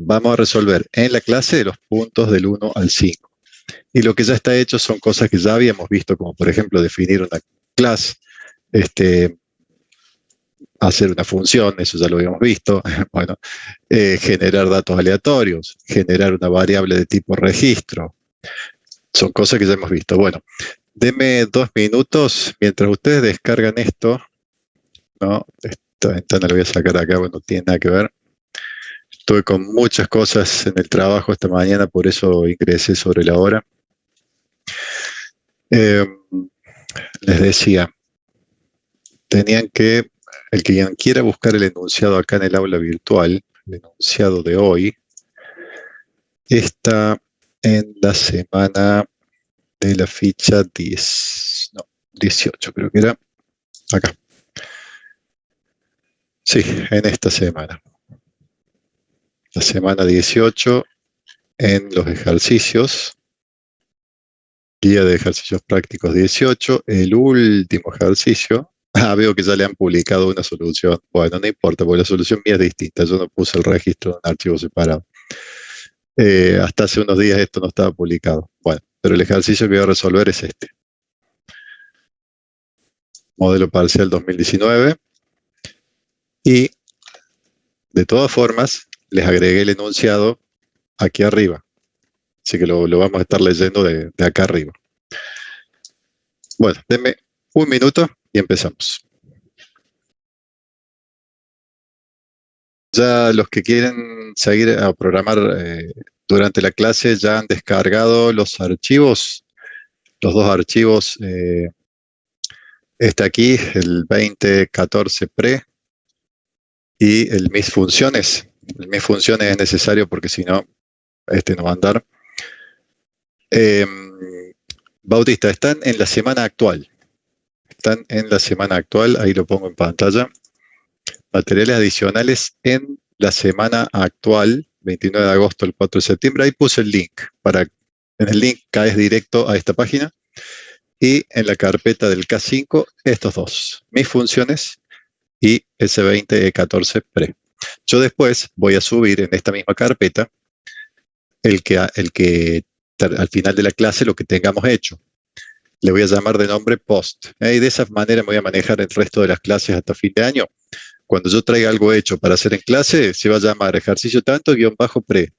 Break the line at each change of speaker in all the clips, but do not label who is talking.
vamos a resolver en la clase de los puntos del 1 al 5. Y lo que ya está hecho son cosas que ya habíamos visto, como por ejemplo definir una clase, hacer una función, eso ya lo habíamos visto, bueno, generar datos aleatorios, generar una variable de tipo registro, son cosas que ya hemos visto. Bueno, denme 2 minutos mientras ustedes descargan esto, ¿no? Esta ventana la voy a sacar acá, bueno, no tiene nada que ver. Estuve con muchas cosas en el trabajo esta mañana, por eso ingresé sobre la hora. Les decía, tenían que, el que quiera buscar el enunciado acá en el aula virtual, el enunciado de hoy, está en la semana de la ficha 18 creo que era, acá. Sí, en esta semana. La semana 18, en los ejercicios, guía de ejercicios prácticos 18, el último ejercicio. Veo que ya le han publicado una solución. Bueno, no importa, porque la solución mía es distinta. Yo no puse el registro de un archivo separado. Hasta hace unos días esto no estaba publicado. Bueno, pero el ejercicio que voy a resolver es este. Modelo parcial 2019. Y, de todas formas, les agregué el enunciado aquí arriba. Así que lo vamos a estar leyendo de acá arriba. Bueno, denme un minuto y empezamos. Ya los que quieren seguir a programar durante la clase ya han descargado los archivos, los dos archivos. Este aquí, el 2014 pre y el mis funciones. El mis funciones es necesario porque si no, este no va a andar. Bautista, están en la semana actual. Están en la semana actual, ahí lo pongo en pantalla. Materiales adicionales en la semana actual, 29 de agosto al 4 de septiembre. Ahí puse el link. En el link caes directo a esta página. Y en la carpeta del K5, estos dos. Mis funciones y S20E14 pre. Yo después voy a subir en esta misma carpeta el que al final de la clase lo que tengamos hecho. Le voy a llamar de nombre post. Y de esa manera me voy a manejar el resto de las clases hasta fin de año. Cuando yo traiga algo hecho para hacer en clase, se va a llamar ejercicio tanto _ pre.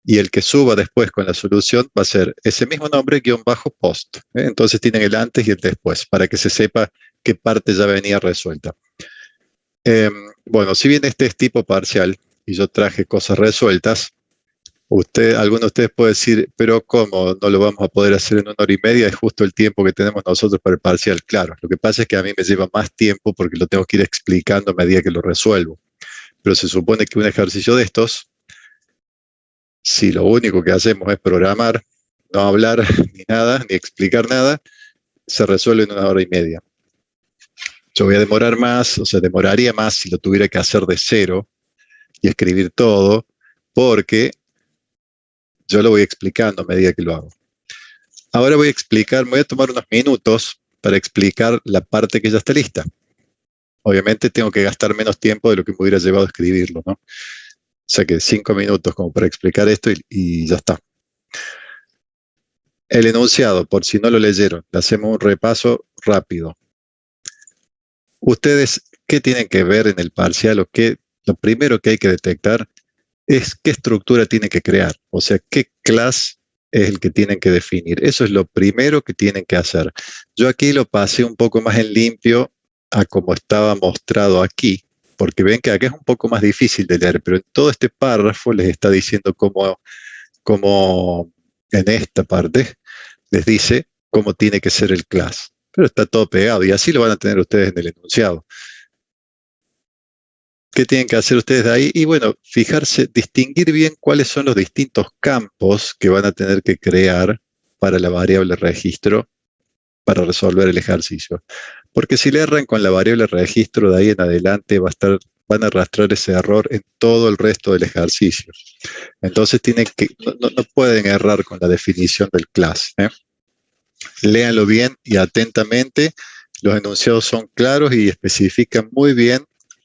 Y el que suba después con la solución va a ser ese mismo nombre _ post. Entonces tienen el antes y el después, para que se sepa qué parte ya venía resuelta. Bueno, si bien este es tipo parcial y yo traje cosas resueltas, alguno de ustedes puede decir, pero ¿cómo no lo vamos a poder hacer en 1 hora y media? Es justo el tiempo que tenemos nosotros para el parcial. Claro, lo que pasa es que a mí me lleva más tiempo porque lo tengo que ir explicando a medida que lo resuelvo. Pero se supone que un ejercicio de estos, si lo único que hacemos es programar, no hablar ni nada, ni explicar nada, se resuelve en 1 hora y media. Yo voy a demorar más, o sea, demoraría más si lo tuviera que hacer de cero y escribir todo, porque yo lo voy explicando a medida que lo hago. Ahora me voy a tomar unos minutos para explicar la parte que ya está lista. Obviamente tengo que gastar menos tiempo de lo que me hubiera llevado a escribirlo, ¿no? O sea que 5 minutos como para explicar esto y ya está. El enunciado, por si no lo leyeron, le hacemos un repaso rápido. Ustedes, ¿qué tienen que ver en el parcial o qué? Lo primero que hay que detectar es qué estructura tienen que crear, o sea, qué clase es el que tienen que definir. Eso es lo primero que tienen que hacer. Yo aquí lo pasé un poco más en limpio a como estaba mostrado aquí, porque ven que acá es un poco más difícil de leer, pero en todo este párrafo les está diciendo cómo en esta parte les dice cómo tiene que ser el class. Pero está todo pegado y así lo van a tener ustedes en el enunciado. ¿Qué tienen que hacer ustedes de ahí? Y bueno, fijarse, distinguir bien cuáles son los distintos campos que van a tener que crear para la variable registro para resolver el ejercicio. Porque si le erran con la variable registro de ahí en adelante van a arrastrar ese error en todo el resto del ejercicio. Entonces no pueden errar con la definición del class. Léanlo bien y atentamente. Los enunciados son claros y especifican muy bien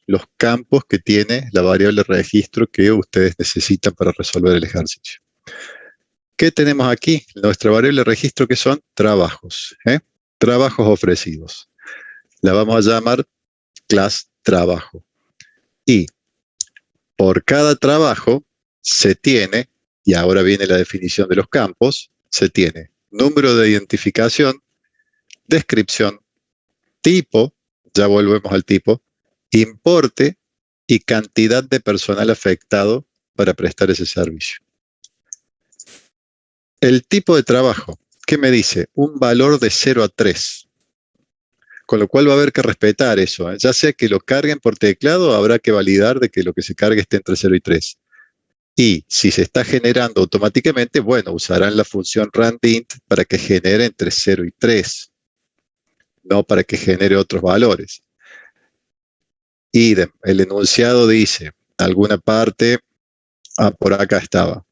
los campos que tiene la variable registro que ustedes necesitan para resolver el ejercicio. ¿Qué tenemos aquí? Nuestra variable registro, que son trabajos, trabajos ofrecidos. La vamos a llamar class trabajo. Y por cada trabajo se tiene, y ahora viene la definición de los campos, se tiene número de identificación, descripción, tipo, ya volvemos al tipo, importe y cantidad de personal afectado para prestar ese servicio. El tipo de trabajo, ¿qué me dice? Un valor de 0 a 3. Con lo cual va a haber que respetar eso. Ya sea que lo carguen por teclado, habrá que validar de que lo que se cargue esté entre 0 y 3. Y si se está generando automáticamente, bueno, usarán la función randint para que genere entre 0 y 3, no para que genere otros valores. Idem, el enunciado dice, alguna parte, por acá estaba,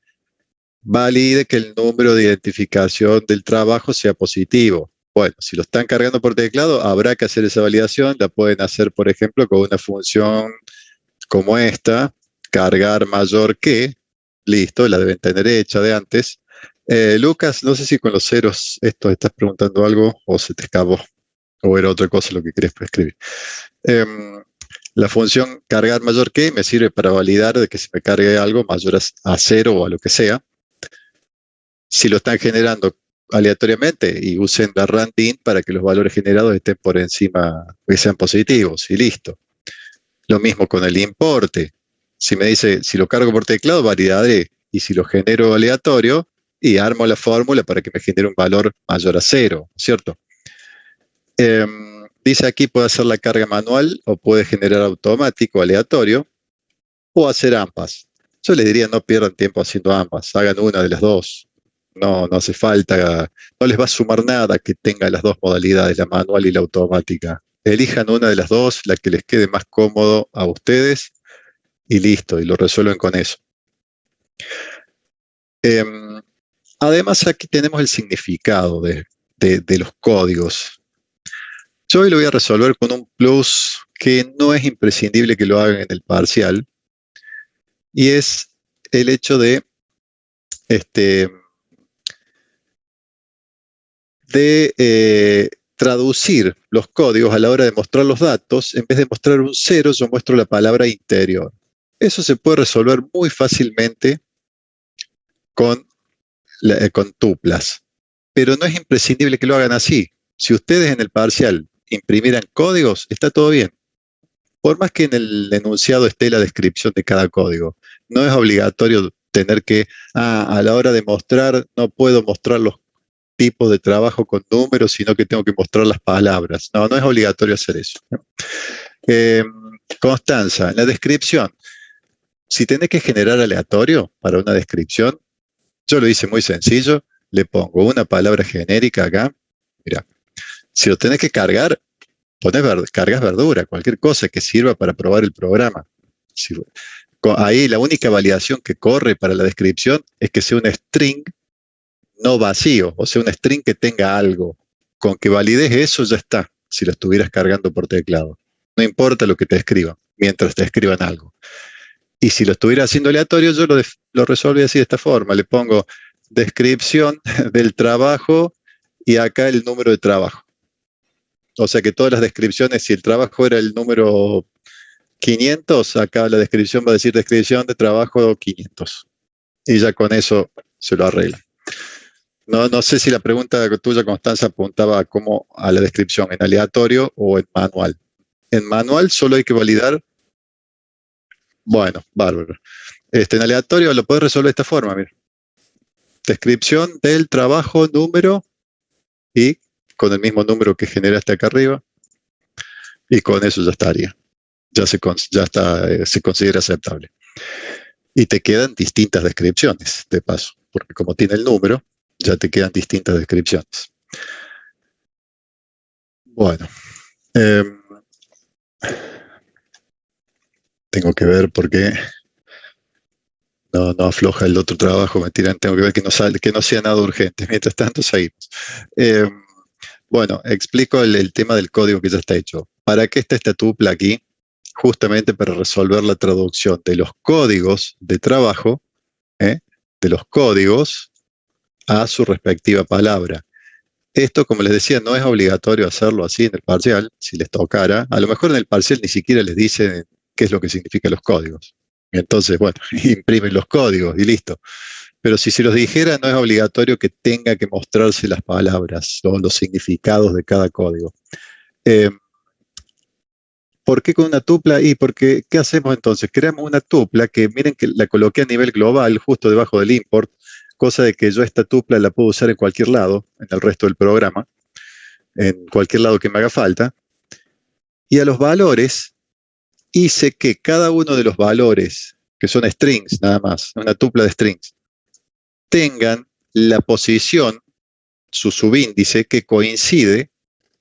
valide que el número de identificación del trabajo sea positivo. Bueno, si lo están cargando por teclado, habrá que hacer esa validación. La pueden hacer, por ejemplo, con una función como esta, cargar mayor que, listo, la deben tener hecha de antes. Lucas, no sé si con los ceros esto estás preguntando algo o se te escapó, o era otra cosa lo que querés escribir. La función cargar mayor que me sirve para validar de que se me cargue algo mayor a 0 o a lo que sea. Si lo están generando aleatoriamente, y usen la randint para que los valores generados estén por encima, que sean positivos, y listo. Lo mismo con el importe. Si me dice, si lo cargo por teclado, validaré. Y si lo genero aleatorio, y armo la fórmula para que me genere un valor mayor a 0, ¿cierto? Dice aquí, puede hacer la carga manual, o puede generar automático, aleatorio, o hacer ambas. Yo les diría, no pierdan tiempo haciendo ambas, hagan una de las dos. No hace falta, no les va a sumar nada que tenga las dos modalidades, la manual y la automática. Elijan una de las dos, la que les quede más cómodo a ustedes, y listo, y lo resuelven con eso. Además, aquí tenemos el significado de los códigos. Yo hoy lo voy a resolver con un plus que no es imprescindible que lo hagan en el parcial, y es el hecho de traducir los códigos a la hora de mostrar los datos. En vez de mostrar un 0, yo muestro la palabra interior. Eso se puede resolver muy fácilmente con tuplas, pero no es imprescindible que lo hagan así. Si ustedes en el parcial imprimieran códigos, está todo bien. Por más que en el enunciado esté la descripción de cada código, no es obligatorio tener que, a la hora de mostrar, no puedo mostrar los tipos de trabajo con números, sino que tengo que mostrar las palabras. No es obligatorio hacer eso. Constanza, en la descripción, si tenés que generar aleatorio para una descripción, yo lo hice muy sencillo, le pongo una palabra genérica acá. Mira, si lo tenés que cargar, cargas verdura, cualquier cosa que sirva para probar el programa. Ahí la única validación que corre para la descripción es que sea un string no vacío, o sea, un string que tenga algo. Con que valides eso ya está, si lo estuvieras cargando por teclado. No importa lo que te escriban, mientras te escriban algo. Y si lo estuviera haciendo aleatorio, yo lo resuelvo así de esta forma. Le pongo descripción del trabajo y acá el número de trabajo. O sea que todas las descripciones, si el trabajo era el número 500, acá la descripción va a decir descripción de trabajo 500. Y ya con eso se lo arregla. No sé si la pregunta tuya, Constanza, apuntaba a la descripción, en aleatorio o en manual. En manual solo hay que validar. Bueno, bárbaro. En aleatorio lo puedes resolver de esta forma, mira. Descripción del trabajo, número, y con el mismo número que generaste acá arriba, y con eso ya estaría. Se considera aceptable. Y te quedan distintas descripciones, de paso, porque como tiene el número, ya te quedan distintas descripciones. Bueno. Tengo que ver por qué no afloja el otro trabajo, mentira, tengo que ver que no sea nada urgente. Mientras tanto, seguimos. Bueno, explico el tema del código que ya está hecho. ¿Para qué está esta tupla aquí? justamente para resolver la traducción de los códigos de trabajo, de los códigos a su respectiva palabra. Esto, como les decía, no es obligatorio hacerlo así en el parcial, si les tocara. A lo mejor en el parcial ni siquiera les dicen qué es lo que significan los códigos. Entonces, bueno, imprimen los códigos y listo. Pero si se los dijera, no es obligatorio que tenga que mostrarse las palabras o los significados de cada código. ¿Por qué con una tupla? Y porque, ¿qué hacemos entonces? Creamos una tupla que, miren que la coloqué a nivel global, justo debajo del import, cosa de que yo esta tupla la puedo usar en cualquier lado, en el resto del programa, en cualquier lado que me haga falta. Y a los valores, hice que cada uno de los valores, que son strings nada más, una tupla de strings, tengan la posición, su subíndice, que coincide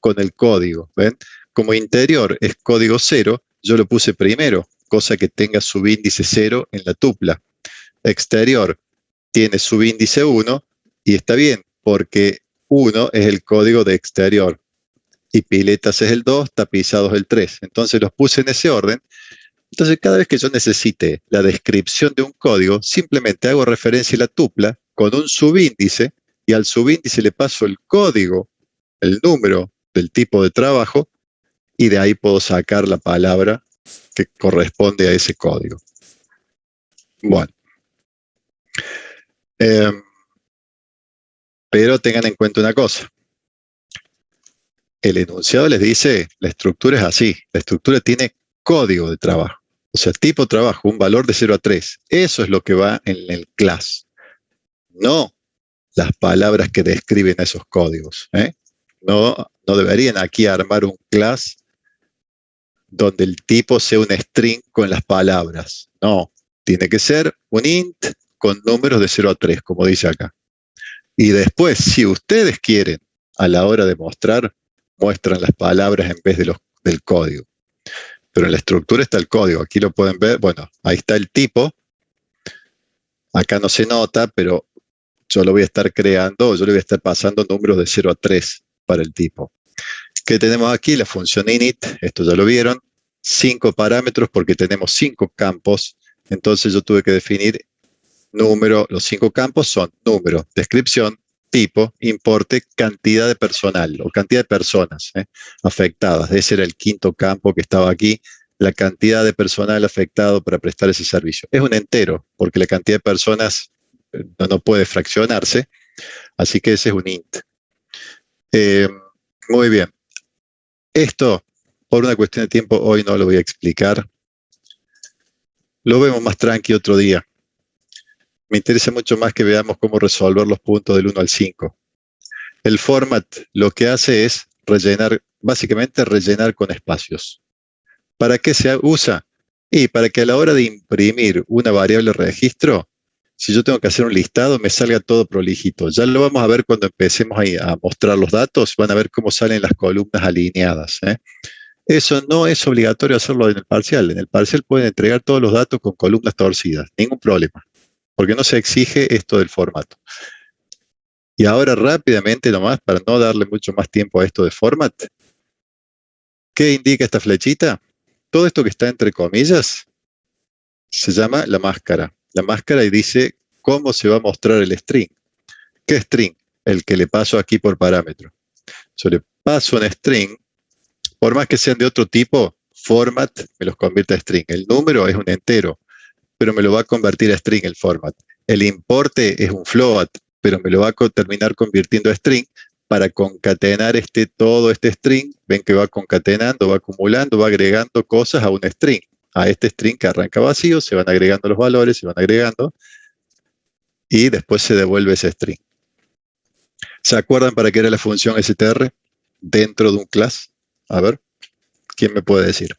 con el código. ¿Ven? Como interior es código 0, yo lo puse primero, cosa que tenga subíndice 0 en la tupla. Exterior tiene subíndice 1 y está bien, porque 1 es el código de exterior. Y piletas es el 2, tapizados el 3. Entonces los puse en ese orden. Entonces cada vez que yo necesite la descripción de un código, simplemente hago referencia a la tupla con un subíndice y al subíndice le paso el código, el número del tipo de trabajo y de ahí puedo sacar la palabra que corresponde a ese código. Bueno. Pero tengan en cuenta una cosa. El enunciado les dice, la estructura es así. La estructura tiene código de trabajo. O sea, tipo trabajo, un valor de 0 a 3. Eso es lo que va en el class. No las palabras que describen esos códigos. No deberían aquí armar un class donde el tipo sea un string con las palabras. No, tiene que ser un int con números de 0 a 3, como dice acá. Y después, si ustedes quieren, a la hora de mostrar, muestran las palabras en vez de del código. Pero en la estructura está el código. Aquí lo pueden ver. Bueno, ahí está el tipo. Acá no se nota, pero yo lo voy a estar creando, yo le voy a estar pasando números de 0 a 3 para el tipo. ¿Qué tenemos aquí? La función init, esto ya lo vieron, 5 parámetros porque tenemos 5 campos, entonces yo tuve que definir número, los 5 campos son número, descripción, tipo, importe, cantidad de personal o cantidad de personas afectadas. Ese era el quinto campo que estaba aquí, la cantidad de personal afectado para prestar ese servicio. Es un entero, porque la cantidad de personas no puede fraccionarse, así que ese es un int. Muy bien. Esto, por una cuestión de tiempo, hoy no lo voy a explicar. Lo vemos más tranqui otro día. Me interesa mucho más que veamos cómo resolver los puntos del 1 al 5. El format lo que hace es rellenar, básicamente rellenar con espacios. ¿Para qué se usa? Y para que a la hora de imprimir una variable registro, si yo tengo que hacer un listado, me salga todo prolijito. Ya lo vamos a ver cuando empecemos a mostrar los datos, van a ver cómo salen las columnas alineadas. Eso no es obligatorio hacerlo en el parcial. En el parcial pueden entregar todos los datos con columnas torcidas, ningún problema, porque no se exige esto del formato. Y ahora rápidamente nomás, para no darle mucho más tiempo a esto de format, ¿qué indica esta flechita? Todo esto que está entre comillas se llama la máscara. La máscara y dice cómo se va a mostrar el string. ¿Qué string? El que le paso aquí por parámetro. Yo le paso un string, por más que sean de otro tipo, format me los convierte a string. El número es un entero, pero me lo va a convertir a string el format. El importe es un float, pero me lo va a terminar convirtiendo a string para concatenar todo este string. Ven que va concatenando, va acumulando, va agregando cosas a un string. A este string que arranca vacío, se van agregando los valores, se van agregando, y después se devuelve ese string. ¿Se acuerdan para qué era la función str dentro de un class? A ver, ¿quién me puede decir?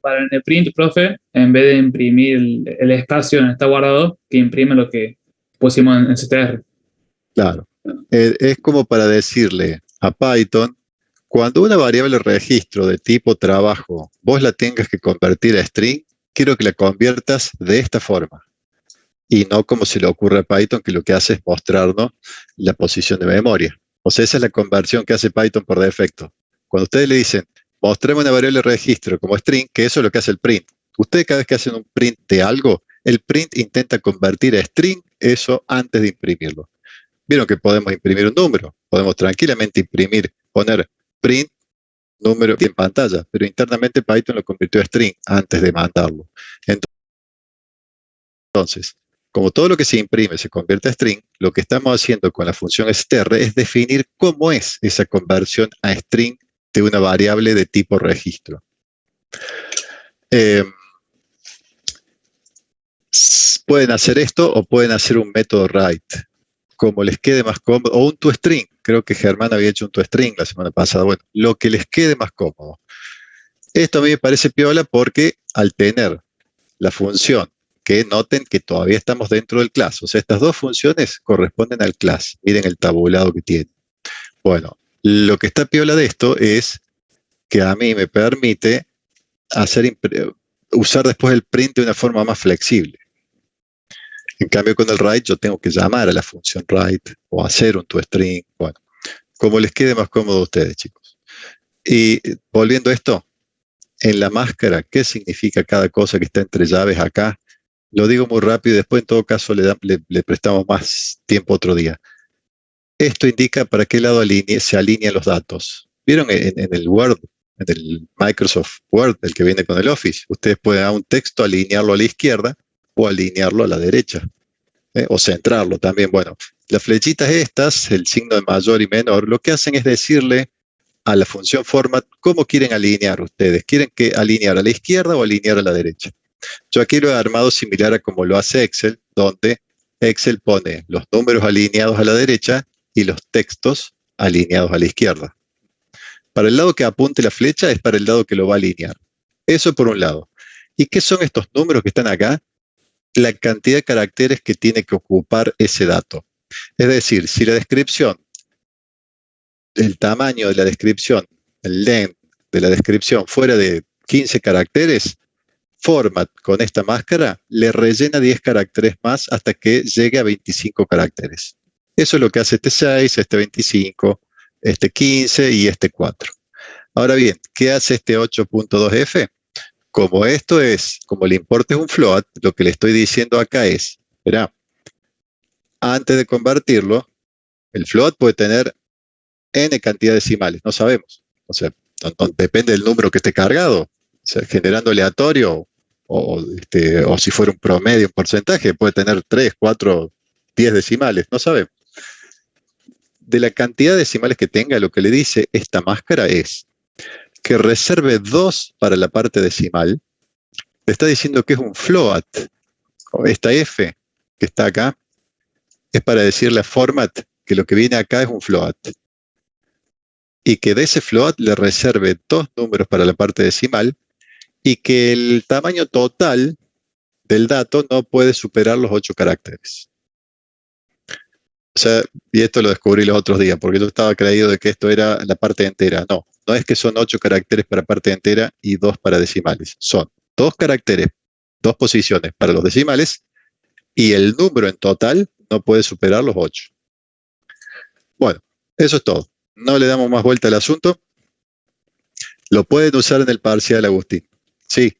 Para el print, profe, en vez de imprimir el espacio donde está guardado, que imprime lo que pusimos en str.
Claro. Es como para decirle a Python, cuando una variable registro de tipo trabajo, vos la tengas que convertir a string, quiero que la conviertas de esta forma. Y no como se le ocurre a Python, que lo que hace es mostrarnos la posición de memoria. O sea, esa es la conversión que hace Python por defecto. cuando ustedes le dicen, mostrame una variable registro como string, que eso es lo que hace el print. Ustedes cada vez que hacen un print de algo, el print intenta convertir a string eso antes de imprimirlo. Vieron que podemos imprimir un número, podemos tranquilamente imprimir, poner print, número en pantalla, pero internamente Python lo convirtió a string antes de mandarlo. Entonces, como todo lo que se imprime se convierte a string, lo que estamos haciendo con la función str es definir cómo es esa conversión a string de una variable de tipo registro. Pueden hacer esto o pueden hacer un método write, como les quede más cómodo, o un toString. Creo que Germán había hecho un toString la semana pasada. Bueno, lo que les quede más cómodo. Esto a mí me parece piola porque al tener la función, que noten que todavía estamos dentro del class, o sea, estas dos funciones corresponden al class. Miren el tabulado que tiene. Bueno, lo que está piola de esto es que a mí me permite usar después el print de una forma más flexible. En cambio, con el write yo tengo que llamar a la función write o hacer un toString. Bueno, como les quede más cómodo a ustedes, chicos. Y volviendo a esto, en la máscara, ¿qué significa cada cosa que está entre llaves acá? Lo digo muy rápido y después en todo caso le prestamos más tiempo otro día. Esto indica para qué lado se alinean los datos. ¿Vieron en el Word, en el Microsoft Word, el que viene con el Office? Ustedes pueden a un texto alinearlo a la izquierda o alinearlo a la derecha, o centrarlo también. Bueno, las flechitas estas, el signo de mayor y menor, lo que hacen es decirle a la función format cómo quieren alinear ustedes. ¿Quieren que alinear a la izquierda o alinear a la derecha? Yo aquí lo he armado similar a como lo hace Excel, donde Excel pone los números alineados a la derecha y los textos alineados a la izquierda. Para el lado que apunte la flecha es para el lado que lo va a alinear. Eso por un lado. ¿Y qué son estos números que están acá? La cantidad de caracteres que tiene que ocupar ese dato. Es decir, si la descripción, el tamaño de la descripción, el length de la descripción fuera de 15 caracteres, format con esta máscara le rellena 10 caracteres más hasta que llegue a 25 caracteres. Eso es lo que hace este 6, este 25, este 15 y este 4. Ahora bien, ¿qué hace este 8.2f? Como el importe es un float, lo que le estoy diciendo acá es, verá, antes de convertirlo, el float puede tener n cantidad de decimales, no sabemos. O sea, depende del número que esté cargado. O sea, generando aleatorio, o si fuera un promedio, un porcentaje, puede tener 3, 4, 10 decimales, no sabemos. De la cantidad de decimales que tenga, lo que le dice esta máscara es que reserve 2 para la parte decimal. Le está diciendo que es un float. Esta F que está acá es para decirle a format que lo que viene acá es un float. Y que de ese float le reserve 2 números para la parte decimal y que el tamaño total del dato no puede superar los 8 caracteres. O sea, y esto lo descubrí los otros días, porque yo estaba creído de que esto era la parte entera. No, no es que son 8 caracteres para parte entera y 2 para decimales. Son 2 caracteres, 2 posiciones para los decimales, y el número en total no puede superar los 8. Bueno, eso es todo. No le damos más vuelta al asunto. Lo pueden usar en el parcial, Agustín. Sí,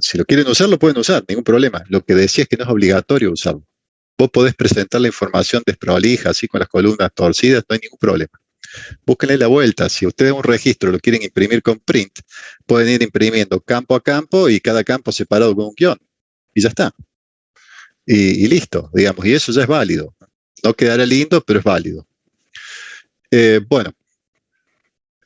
si lo quieren usar, lo pueden usar, ningún problema. Lo que decía es que no es obligatorio usarlo. Vos podés presentar la información desprolija, así con las columnas torcidas, no hay ningún problema. Búsquenle la vuelta. Si ustedes un registro lo quieren imprimir con print, pueden ir imprimiendo campo a campo y cada campo separado con un guión. Y ya está. Y listo, digamos. Y eso ya es válido. No quedará lindo, pero es válido. Bueno,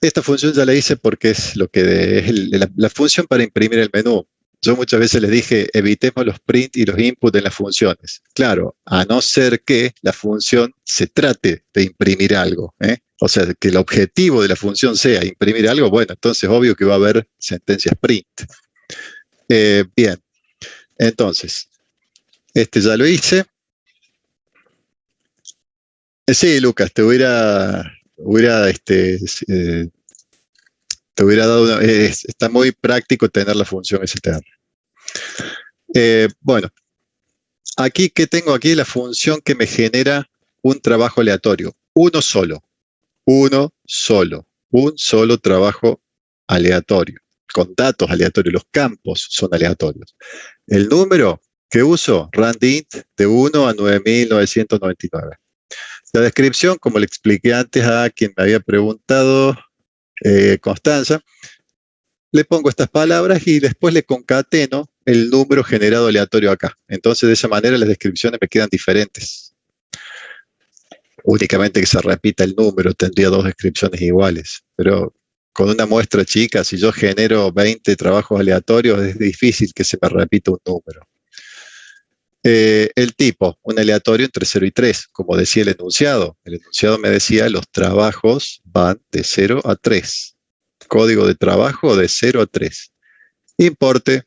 esta función ya la hice porque es lo que es la función para imprimir el menú. Yo muchas veces les dije, evitemos los print y los input en las funciones. Claro, a no ser que la función se trate de imprimir algo. O sea, que el objetivo de la función sea imprimir algo, bueno, entonces obvio que va a haber sentencias print. Bien, entonces, este ya lo hice. Sí, Lucas, te hubiera dado está muy práctico tener la función str. Bueno, aquí, ¿qué tengo aquí? La función que me genera un trabajo aleatorio. Uno solo. un solo trabajo aleatorio, con datos aleatorios, los campos son aleatorios. El número que uso, randint, de 1 a 9.999. La descripción, como le expliqué antes a quien me había preguntado, Constanza, le pongo estas palabras y después le concateno el número generado aleatorio acá. Entonces, de esa manera las descripciones me quedan diferentes. Únicamente que se repita el número, tendría dos descripciones iguales. Pero con una muestra chica, si yo genero 20 trabajos aleatorios, es difícil que se me repita un número. El tipo, un aleatorio entre 0 y 3, como decía el enunciado. El enunciado me decía, los trabajos van de 0 a 3. Código de trabajo de 0 a 3. Importe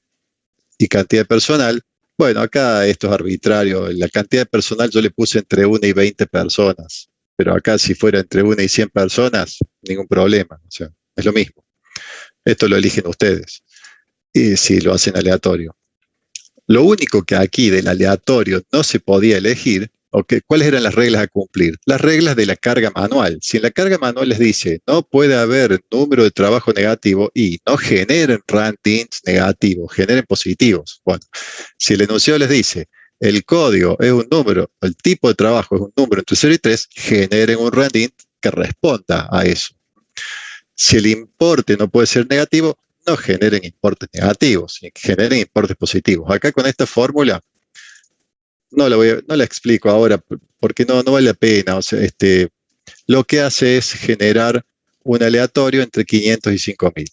y cantidad de personal. Bueno, acá esto es arbitrario. La cantidad de personal yo le puse entre 1 y 20 personas. Pero acá si fuera entre 1 y 100 personas, ningún problema. O sea, es lo mismo. Esto lo eligen ustedes. Y si lo hacen aleatorio. Lo único que aquí del aleatorio no se podía elegir, ¿cuáles eran las reglas a cumplir? Las reglas de la carga manual. Si en la carga manual les dice no puede haber número de trabajo negativo y no generen randints negativos, generen positivos. Bueno, si el enunciado les dice el código es un número, el tipo de trabajo es un número entre 0 y 3, generen un randint que responda a eso. Si el importe no puede ser negativo, no generen importes negativos, generen importes positivos. Acá con esta fórmula, no la explico ahora porque no vale la pena. O sea, lo que hace es generar un aleatorio entre 500 y 5000.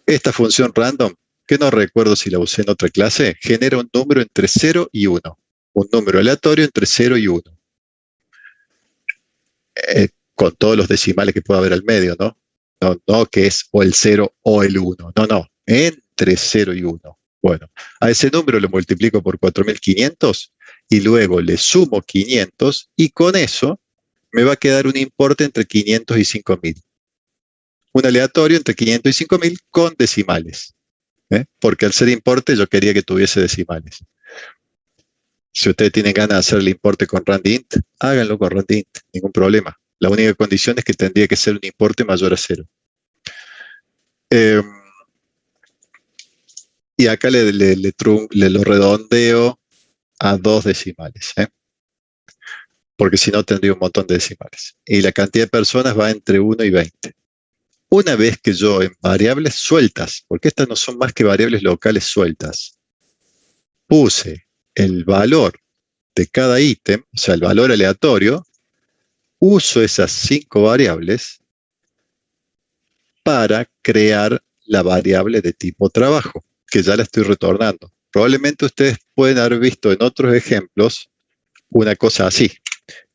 Esta función random, que no recuerdo si la usé en otra clase, genera un número entre 0 y 1. Un número aleatorio entre 0 y 1. Con todos los decimales que pueda haber al medio, ¿no? No que es o el 0 o el 1. No. Entre 0 y 1. Bueno, a ese número lo multiplico por 4500 y luego le sumo 500 y con eso me va a quedar un importe entre 500 y 5000. Un aleatorio entre 500 y 5000 con decimales. Porque al ser importe yo quería que tuviese decimales. Si ustedes tienen ganas de hacer el importe con randint, háganlo con randint, ningún problema. La única condición es que tendría que ser un importe mayor a 0. Y acá le lo redondeo a 2 decimales. Porque si no tendría un montón de decimales. Y la cantidad de personas va entre 1 y 20. Una vez que yo en variables sueltas, porque estas no son más que variables locales sueltas, puse el valor de cada ítem, o sea, el valor aleatorio, uso esas 5 variables para crear la variable de tipo trabajo, que ya la estoy retornando. Probablemente ustedes pueden haber visto en otros ejemplos una cosa así,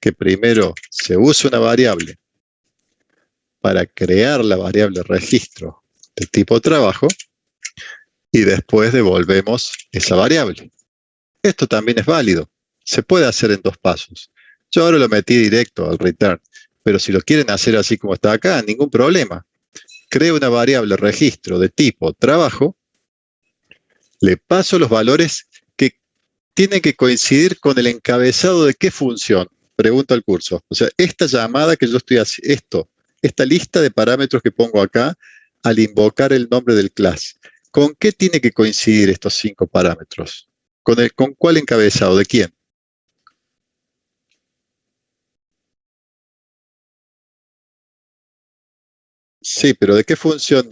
que primero se usa una variable para crear la variable registro de tipo trabajo y después devolvemos esa variable. Esto también es válido. Se puede hacer en 2 pasos. Yo ahora lo metí directo al return, pero si lo quieren hacer así como está acá, ningún problema. Creo una variable registro de tipo trabajo, le paso los valores que tienen que coincidir con el encabezado de qué función. Pregunta al curso. O sea, esta llamada que yo estoy haciendo, esta lista de parámetros que pongo acá, al invocar el nombre del class, ¿con qué tiene que coincidir estos 5 parámetros? ¿Con cuál encabezado? ¿De quién? Sí, pero ¿de qué función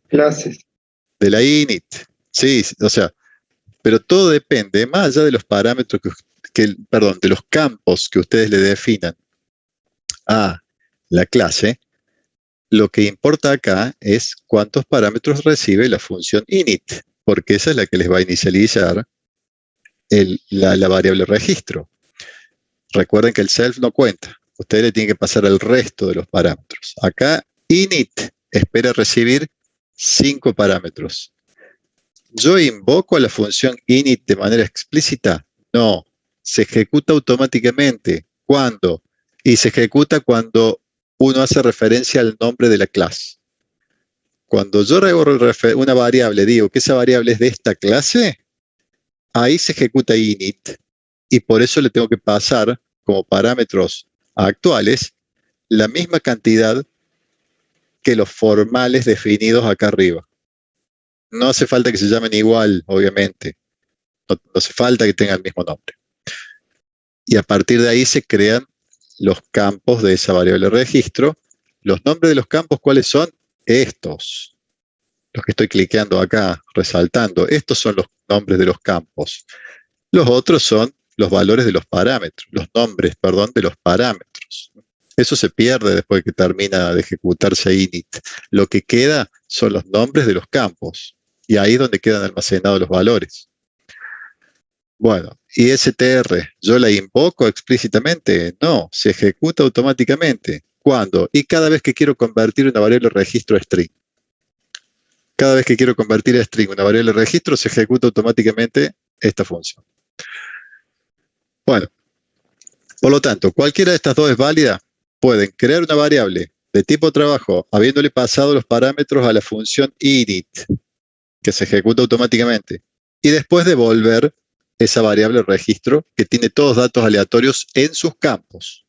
Clases.
de la init? Sí, o sea, pero todo depende, más allá de los parámetros perdón, de los campos que ustedes le definan a la clase, lo que importa acá es cuántos parámetros recibe la función init, porque esa es la que les va a inicializar la variable registro. Recuerden que el self no cuenta. Ustedes le tienen que pasar el resto de los parámetros. Acá init espera recibir 5 parámetros. ¿Yo invoco a la función init de manera explícita? No. Se ejecuta automáticamente. ¿Cuándo? Y se ejecuta cuando uno hace referencia al nombre de la clase. Cuando yo hago una variable, digo que esa variable es de esta clase, ahí se ejecuta init. Y por eso le tengo que pasar como parámetros actuales la misma cantidad que los formales definidos acá arriba. No hace falta que se llamen igual, obviamente. No hace falta que tengan el mismo nombre. Y a partir de ahí se crean los campos de esa variable registro. Los nombres de los campos, ¿cuáles son? Estos. Los que estoy cliqueando acá, resaltando. Estos son los nombres de los campos. Los otros son los valores de los parámetros, los nombres, perdón, de los parámetros. Eso se pierde después que termina de ejecutarse init. Lo que queda son los nombres de los campos. Y ahí es donde quedan almacenados los valores. Bueno, ¿y str? ¿Yo la invoco explícitamente? No, se ejecuta automáticamente. ¿Cuándo? Y cada vez que quiero convertir una variable registro a string. Cada vez que quiero convertir a string una variable registro, se ejecuta automáticamente esta función. Bueno, por lo tanto, cualquiera de estas dos es válida. Pueden crear una variable de tipo trabajo, habiéndole pasado los parámetros a la función init, que se ejecuta automáticamente, y después devolver esa variable registro que tiene todos datos aleatorios en sus campos.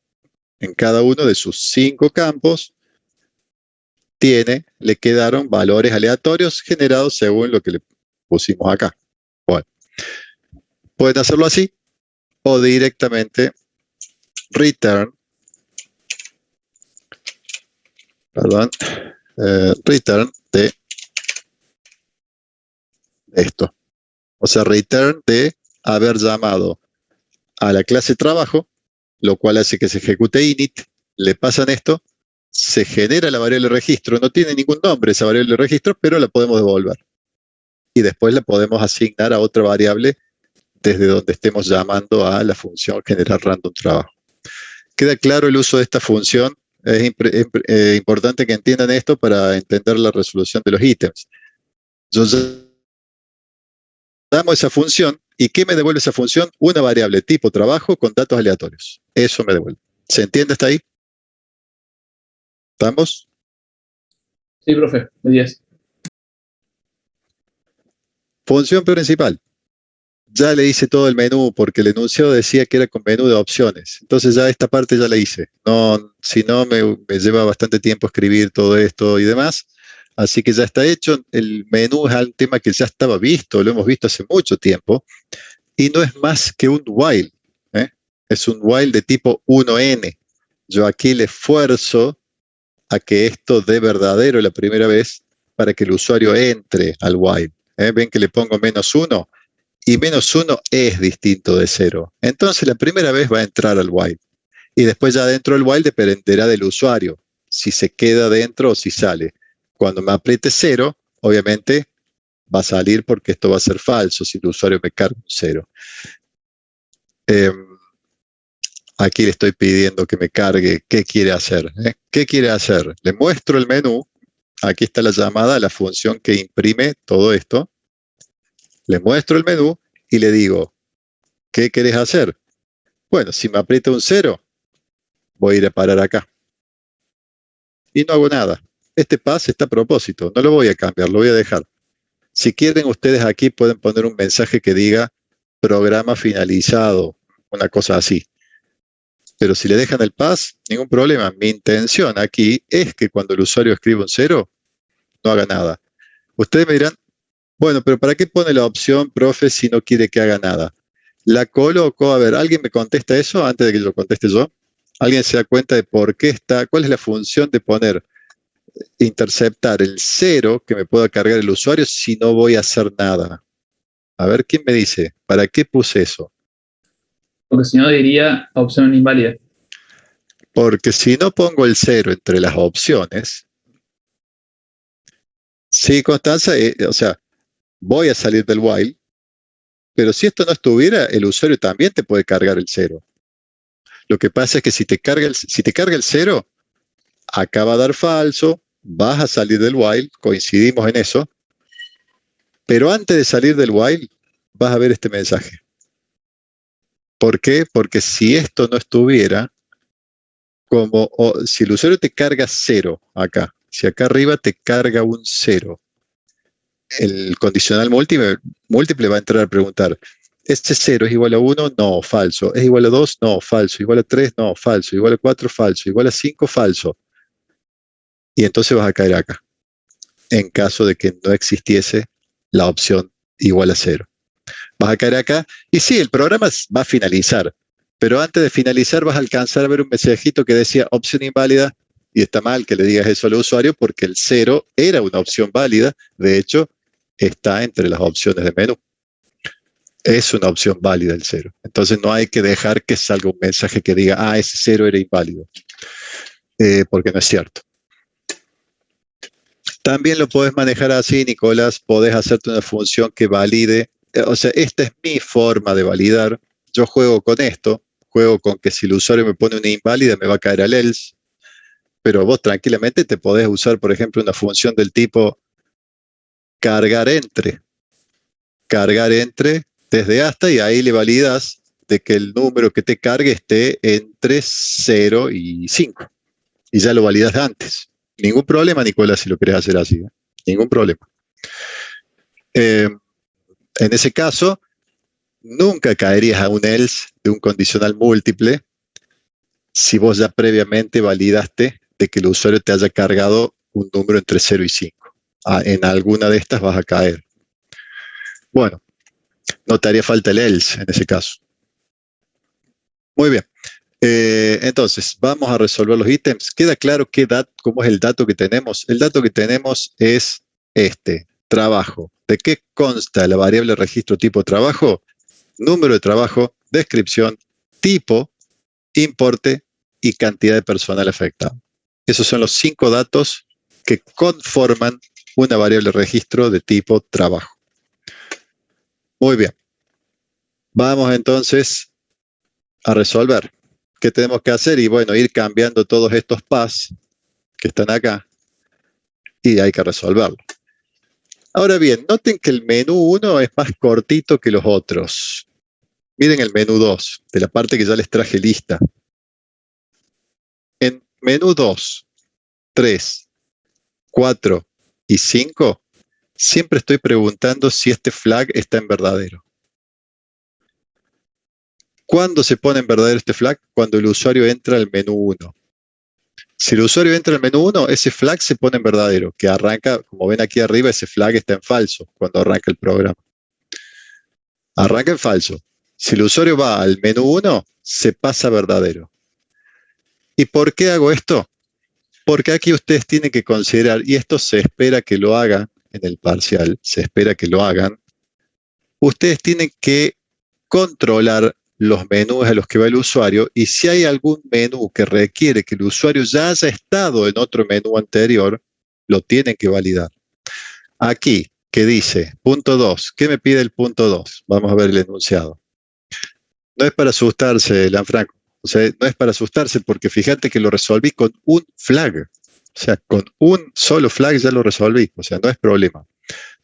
En cada uno de sus 5 campos le quedaron valores aleatorios generados según lo que le pusimos acá. Bueno, pueden hacerlo así o directamente return de esto. O sea, return de haber llamado a la clase trabajo, lo cual hace que se ejecute init, le pasan esto, se genera la variable registro, no tiene ningún nombre esa variable registro, pero la podemos devolver. Y después la podemos asignar a otra variable desde donde estemos llamando a la función generar random trabajo. ¿Queda claro el uso de esta función? Es importante que entiendan esto para entender la resolución de los ítems. Yo llamo esa función, ¿y qué me devuelve esa función? Una variable tipo trabajo con datos aleatorios. Eso me devuelve. ¿Se entiende hasta ahí? ¿Estamos?
Sí, profe, de 10.
Función principal. Ya le hice todo el menú porque el enunciado decía que era con menú de opciones. Entonces ya esta parte ya la hice. No, si no, me lleva bastante tiempo escribir todo esto y demás. Así que ya está hecho. El menú es un tema que ya estaba visto, lo hemos visto hace mucho tiempo. Y no es más que un while. Es un while de tipo 1n. Yo aquí le esfuerzo a que esto dé verdadero la primera vez para que el usuario entre al while. ¿Ven que le pongo -1? Y -1 es distinto de 0. Entonces la primera vez va a entrar al while. Y después ya dentro del while dependerá del usuario, si se queda dentro o si sale. Cuando me apriete 0, obviamente va a salir porque esto va a ser falso si el usuario me carga un 0. Aquí le estoy pidiendo que me cargue qué quiere hacer. ¿Qué quiere hacer? Le muestro el menú. Aquí está la llamada a la función que imprime todo esto. Le muestro el menú y le digo, ¿qué querés hacer? Bueno, si me aprieta un 0, voy a ir a parar acá. Y no hago nada. Este pass está a propósito. No lo voy a cambiar, lo voy a dejar. Si quieren, ustedes aquí pueden poner un mensaje que diga programa finalizado, una cosa así. Pero si le dejan el pass, ningún problema. Mi intención aquí es que cuando el usuario escriba un 0, no haga nada. Ustedes me dirán, bueno, pero ¿para qué pone la opción, profe, si no quiere que haga nada? La coloco, a ver, ¿alguien me contesta eso antes de que lo conteste yo? ¿Alguien se da cuenta de por qué está, cuál es la función de poner, interceptar el 0 que me pueda cargar el usuario si no voy a hacer nada? A ver, ¿quién me dice? ¿Para qué puse eso?
Porque si no diría opción inválida.
Porque si no pongo el 0 entre las opciones, sí, Constanza, o sea, voy a salir del while, pero si esto no estuviera, el usuario también te puede cargar el 0. Lo que pasa es que si te carga el 0, acá va a dar falso, vas a salir del while, coincidimos en eso, pero antes de salir del while, vas a ver este mensaje. ¿Por qué? Porque si esto no estuviera, si el usuario te carga 0 acá, si acá arriba te carga un 0, el condicional múltiple va a entrar a preguntar, ¿este 0 es igual a 1? No, falso. ¿Es igual a 2? No, falso. ¿Igual a 3? No, falso. ¿Igual a 4? Falso. ¿Igual a 5? Falso. y entonces vas a caer acá, en caso de que no existiese la opción igual a 0. Vas a caer acá, y sí, el programa va a finalizar, pero antes de finalizar vas a alcanzar a ver un mensajito que decía opción inválida, y está mal que le digas eso al usuario porque el 0 era una opción válida, de hecho, está entre las opciones de menú. Es una opción válida el 0. Entonces no hay que dejar que salga un mensaje que diga, ese 0 era inválido, porque no es cierto. También lo podés manejar así, Nicolás, podés hacerte una función que valide, o sea, esta es mi forma de validar. Yo juego con esto, juego con que si el usuario me pone una inválida me va a caer al else, pero vos tranquilamente te podés usar, por ejemplo, una función del tipo cargar entre desde hasta, y ahí le validas de que el número que te cargue esté entre 0 y 5. Y ya lo validas de antes. Ningún problema, Nicolás, si lo querés hacer así. Ningún problema. En ese caso, nunca caerías a un else de un condicional múltiple si vos ya previamente validaste de que el usuario te haya cargado un número entre 0 y 5. En alguna de estas vas a caer. Bueno, no te haría falta el else en ese caso. Muy bien. Entonces, vamos a resolver los ítems. ¿Queda claro cómo es el dato que tenemos? El dato que tenemos es trabajo. ¿De qué consta la variable registro tipo trabajo? Número de trabajo, descripción, tipo, importe y cantidad de personal afectado. Esos son los 5 datos que conforman una variable registro de tipo trabajo. Muy bien. Vamos entonces a resolver. ¿Qué tenemos que hacer? Y bueno, ir cambiando todos estos paths que están acá y hay que resolverlo. Ahora bien, noten que el menú 1 es más cortito que los otros. Miren el menú 2, de la parte que ya les traje lista. En menú 2, 3, 4 y 5, siempre estoy preguntando si este flag está en verdadero. ¿Cuándo se pone en verdadero este flag? Cuando el usuario entra al menú 1. Si el usuario entra al menú 1, ese flag se pone en verdadero, que arranca, como ven aquí arriba, ese flag está en falso cuando arranca el programa. Arranca en falso. Si el usuario va al menú 1, se pasa a verdadero. ¿Y por qué hago esto? Porque aquí ustedes tienen que considerar, y esto se espera que lo hagan en el parcial, se espera que lo hagan, ustedes tienen que controlar los menús a los que va el usuario, y si hay algún menú que requiere que el usuario ya haya estado en otro menú anterior, lo tienen que validar. Aquí, que dice, punto 2, ¿qué me pide el punto 2? Vamos a ver el enunciado. No es para asustarse, Lanfranco, o sea, no es para asustarse porque fíjate que lo resolví con un flag. O sea, con un solo flag ya lo resolví, o sea, no es problema.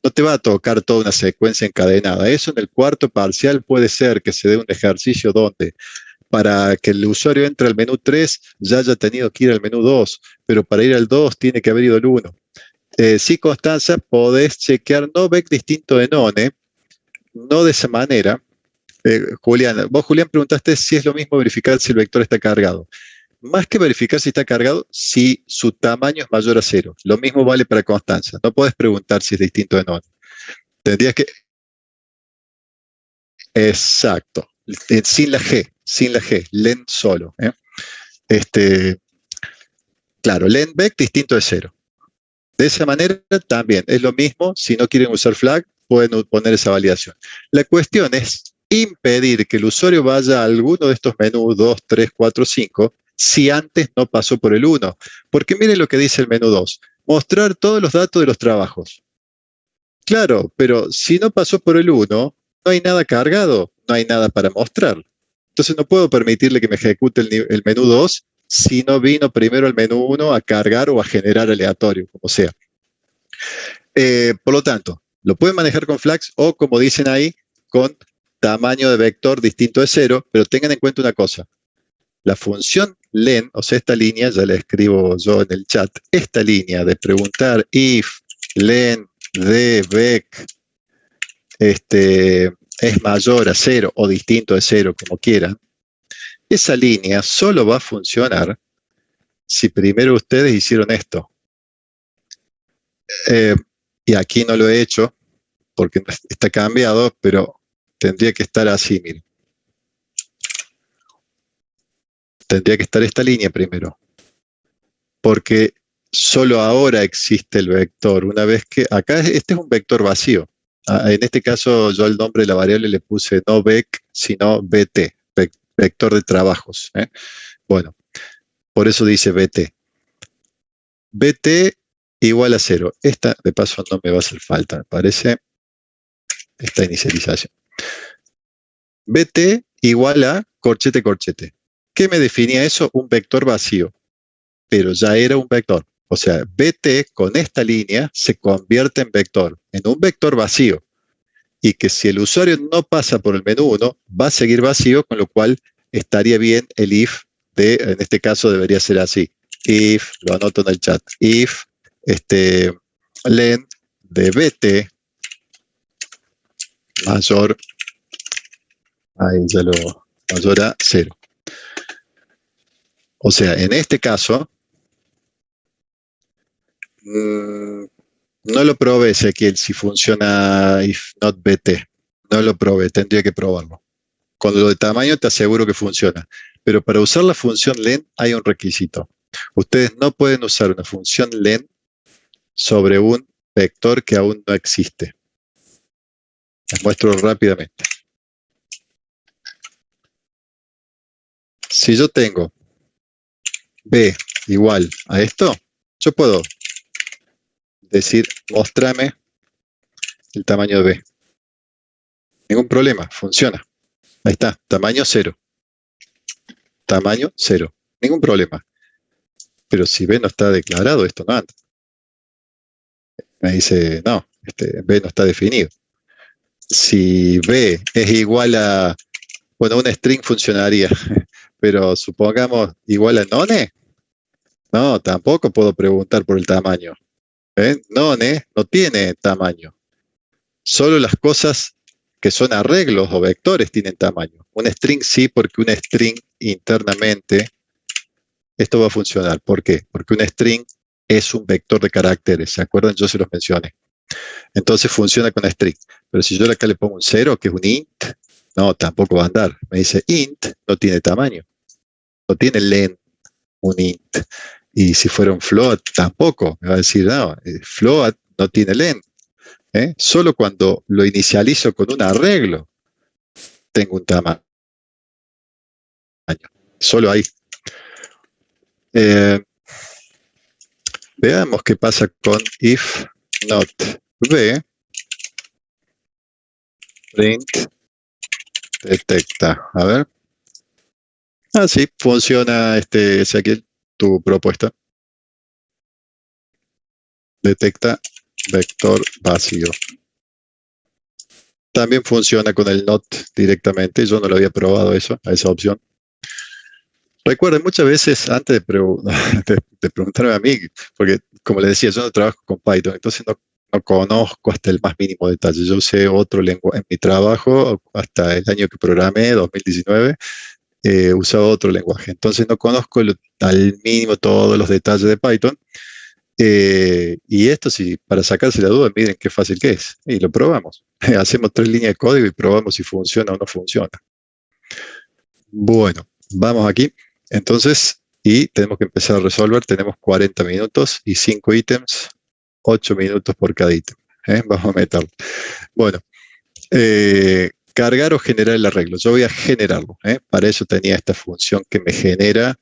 No te va a tocar toda una secuencia encadenada. Eso en el cuarto parcial puede ser que se dé un ejercicio donde para que el usuario entre al menú 3 ya haya tenido que ir al menú 2, pero para ir al 2 tiene que haber ido al 1. Sí, Constanza, podés chequear no vec distinto de none, no de esa manera. Julián, vos, Julián, preguntaste si es lo mismo verificar si el vector está cargado. Más que verificar si está cargado, si su tamaño es mayor a 0. Lo mismo vale para Constanza. No podés preguntar si es distinto de none. Tendrías que... Exacto. Sin la G, len solo. Claro, len vec distinto de 0. De esa manera también es lo mismo. Si no quieren usar flag, pueden poner esa validación. La cuestión es impedir que el usuario vaya a alguno de estos menús 2, 3, 4, 5 si antes no pasó por el 1. Porque miren lo que dice el menú 2. Mostrar todos los datos de los trabajos. Claro, pero si no pasó por el 1, no hay nada cargado, no hay nada para mostrar. Entonces no puedo permitirle que me ejecute el menú 2 si no vino primero el menú 1 a cargar o a generar aleatorio, como sea. Por lo tanto, lo pueden manejar con flags o, como dicen ahí, con tamaño de vector distinto de 0, pero tengan en cuenta una cosa. La función len, o sea, esta línea, ya la escribo yo en el chat, esta línea de preguntar if len de vec es mayor a 0 o distinto de 0, como quieran, esa línea solo va a funcionar si primero ustedes hicieron esto. Y aquí no lo he hecho porque está cambiado, pero tendría que estar así, miren. Tendría que estar esta línea primero, porque solo ahora existe el vector. Una vez que, acá este es un vector vacío. En este caso yo al nombre de la variable le puse no vec, sino bt, vector de trabajos. Bueno, por eso dice bt. bt igual a 0. Esta, de paso, no me va a hacer falta, me parece, esta inicialización. bt igual a corchete, corchete. ¿Qué me definía eso? Un vector vacío, pero ya era un vector. O sea, bt con esta línea se convierte en vector, en un vector vacío. Y que si el usuario no pasa por el menú 1, va a seguir vacío, con lo cual estaría bien el if de, en este caso debería ser así. If, lo anoto en el chat, if len de bt mayor, ahí ya lo, mayor a 0. O sea, en este caso, no lo probé, Ezequiel, si funciona if not bt. No lo probé, tendría que probarlo. Con lo de tamaño te aseguro que funciona. Pero para usar la función len hay un requisito. Ustedes no pueden usar una función len sobre un vector que aún no existe. Les muestro rápidamente. Si yo tengo b igual a esto, yo puedo decir, mostrame el tamaño de b. Ningún problema, funciona. Ahí está, tamaño 0. Tamaño 0. Ningún problema. Pero si b no está declarado, esto no anda. Me dice, no, b no está definido. Si b es igual a, bueno, una string funcionaría, pero supongamos igual a none, no, tampoco puedo preguntar por el tamaño. None no tiene tamaño. Solo las cosas que son arreglos o vectores tienen tamaño. Un string sí, porque un string internamente, esto va a funcionar. ¿Por qué? Porque un string es un vector de caracteres. ¿Se acuerdan? Yo se los mencioné. Entonces funciona con string. Pero si yo acá le pongo un 0, que es un int, no, tampoco va a andar. Me dice int no tiene tamaño. No tiene len un int. Y si fuera un float, tampoco. Me va a decir, no, float no tiene len. Solo cuando lo inicializo con un arreglo, tengo un tamaño. Solo ahí. Veamos qué pasa con if not b print detecta. A ver. Ah, sí, funciona, Ezequiel, tu propuesta. Detecta vector vacío. También funciona con el not directamente. Yo no lo había probado eso, a esa opción. Recuerden, muchas veces antes de preguntarme a mí, porque como les decía, yo no trabajo con Python, entonces no conozco hasta el más mínimo detalle. Yo usé otro lenguaje en mi trabajo, hasta el año que programé, 2019, usaba otro lenguaje. Entonces no conozco al mínimo todos los detalles de Python. Y esto sí, para sacarse la duda, miren qué fácil que es. Y lo probamos. Hacemos 3 líneas de código y probamos si funciona o no funciona. Bueno, vamos aquí. Entonces, y tenemos que empezar a resolver. Tenemos 40 minutos y 5 ítems, 8 minutos por cada ítem. Vamos a meterlo. Bueno, cargar o generar el arreglo. Yo voy a generarlo. Para eso tenía esta función que me genera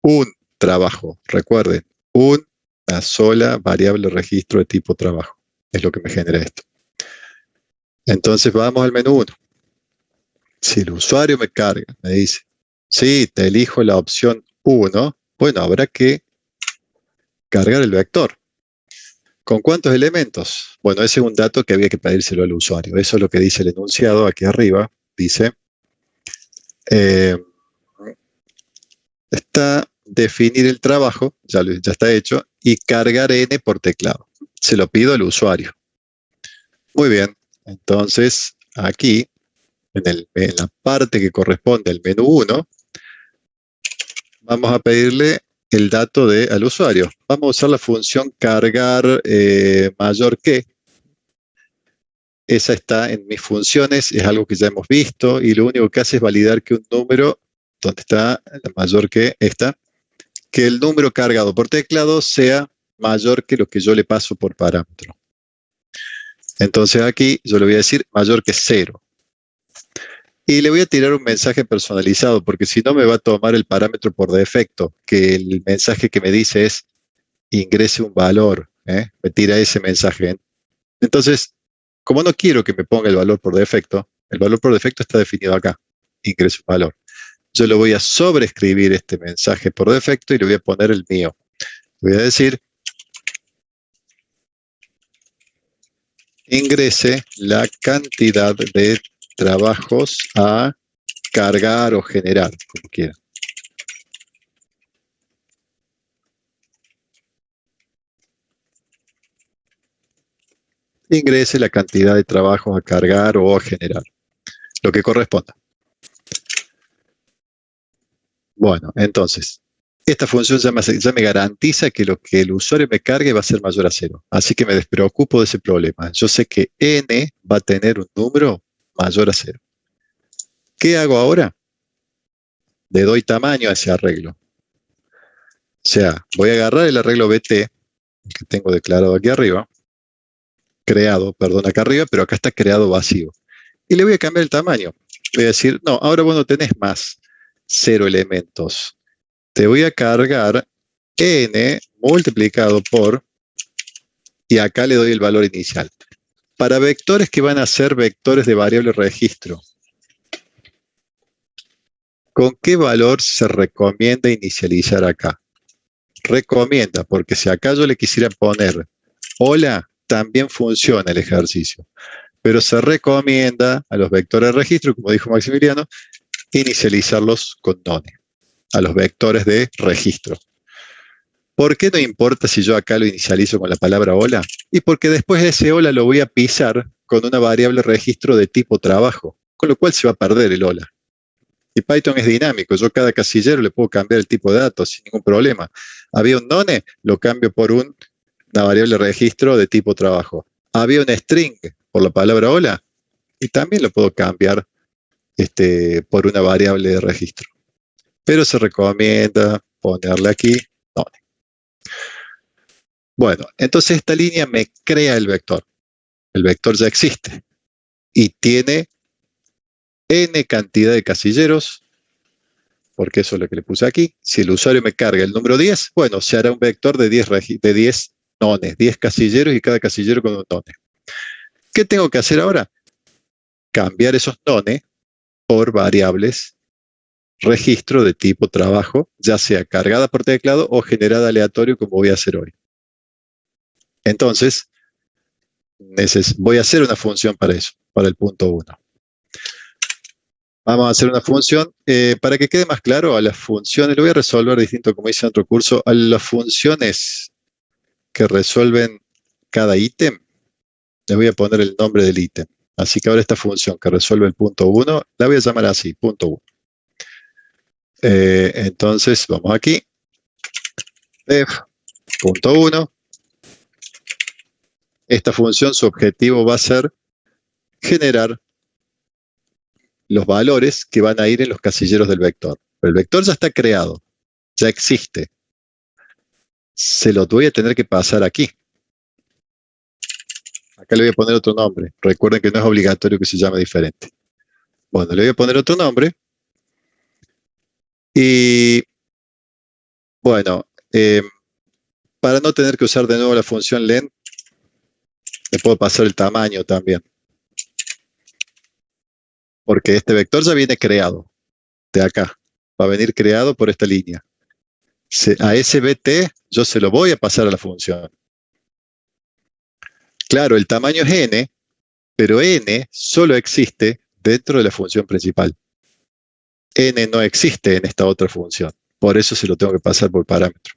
un trabajo. Recuerden, una sola variable registro de tipo trabajo. Es lo que me genera esto. Entonces vamos al menú 1. Si el usuario me carga, me dice, sí, te elijo la opción 1, bueno, habrá que cargar el vector. ¿Con cuántos elementos? Bueno, ese es un dato que había que pedírselo al usuario. Eso es lo que dice el enunciado aquí arriba. Dice, está definir el trabajo, ya está hecho, y cargar n por teclado. Se lo pido al usuario. Muy bien, entonces aquí, en la parte que corresponde al menú 1, vamos a pedirle el dato al usuario. Vamos a usar la función cargar mayor que. Esa está en mis funciones, es algo que ya hemos visto y lo único que hace es validar que un número, donde está la mayor que esta, que el número cargado por teclado sea mayor que lo que yo le paso por parámetro. Entonces aquí yo le voy a decir mayor que 0. Y le voy a tirar un mensaje personalizado, porque si no me va a tomar el parámetro por defecto, que el mensaje que me dice es ingrese un valor, me tira ese mensaje. Entonces, como no quiero que me ponga el valor por defecto está definido acá, ingrese un valor. Yo le voy a sobreescribir este mensaje por defecto y le voy a poner el mío. Voy a decir, ingrese la cantidad de trabajos a cargar o generar, como quieran. Ingrese la cantidad de trabajos a cargar o a generar, lo que corresponda. Bueno, entonces, esta función ya me garantiza que lo que el usuario me cargue va a ser mayor a 0. Así que me despreocupo de ese problema. Yo sé que n va a tener un número mayor a 0. ¿Qué hago ahora? Le doy tamaño a ese arreglo. O sea, voy a agarrar el arreglo BT, que tengo declarado aquí arriba, creado, perdón, acá arriba, pero acá está creado vacío. Y le voy a cambiar el tamaño. Voy a decir, no, ahora vos no tenés más 0 elementos. Te voy a cargar n multiplicado por, y acá le doy el valor inicial. Para vectores que van a ser vectores de variable registro, ¿con qué valor se recomienda inicializar acá? Recomienda, porque si acá yo le quisiera poner hola, también funciona el ejercicio. Pero se recomienda a los vectores de registro, como dijo Maximiliano, inicializarlos con none, a los vectores de registro. ¿Por qué no importa si yo acá lo inicializo con la palabra hola? Y porque después de ese hola lo voy a pisar con una variable registro de tipo trabajo, con lo cual se va a perder el hola. Y Python es dinámico, yo cada casillero le puedo cambiar el tipo de datos sin ningún problema. Había un none, lo cambio por una variable registro de tipo trabajo. Había un string por la palabra hola y también lo puedo cambiar por una variable de registro. Pero se recomienda ponerle aquí none. Bueno, entonces esta línea me crea el vector. El vector ya existe y tiene n cantidad de casilleros, porque eso es lo que le puse aquí. Si el usuario me carga el número 10, bueno, se hará un vector de 10 nones, 10 casilleros y cada casillero con un none. ¿Qué tengo que hacer ahora? Cambiar esos nones por variables registro de tipo trabajo, ya sea cargada por teclado o generada aleatorio, como voy a hacer hoy. Entonces, voy a hacer una función para eso, para el punto 1. Vamos a hacer una función, para que quede más claro, a las funciones, lo voy a resolver distinto como hice en otro curso, a las funciones que resuelven cada ítem, les voy a poner el nombre del ítem. Así que ahora esta función que resuelve el punto 1, la voy a llamar así, punto 1. Entonces, vamos aquí, punto 1. Esta función, su objetivo va a ser generar los valores que van a ir en los casilleros del vector. Pero el vector ya está creado, ya existe. Se lo voy a tener que pasar aquí. Acá le voy a poner otro nombre. Recuerden que no es obligatorio que se llame diferente. Bueno, le voy a poner otro nombre. Y bueno, para no tener que usar de nuevo la función len, le puedo pasar el tamaño también. Porque este vector ya viene creado de acá. Va a venir creado por esta línea. A ese BT yo se lo voy a pasar a la función. Claro, el tamaño es n, pero n solo existe dentro de la función principal. N no existe en esta otra función. Por eso se lo tengo que pasar por parámetro.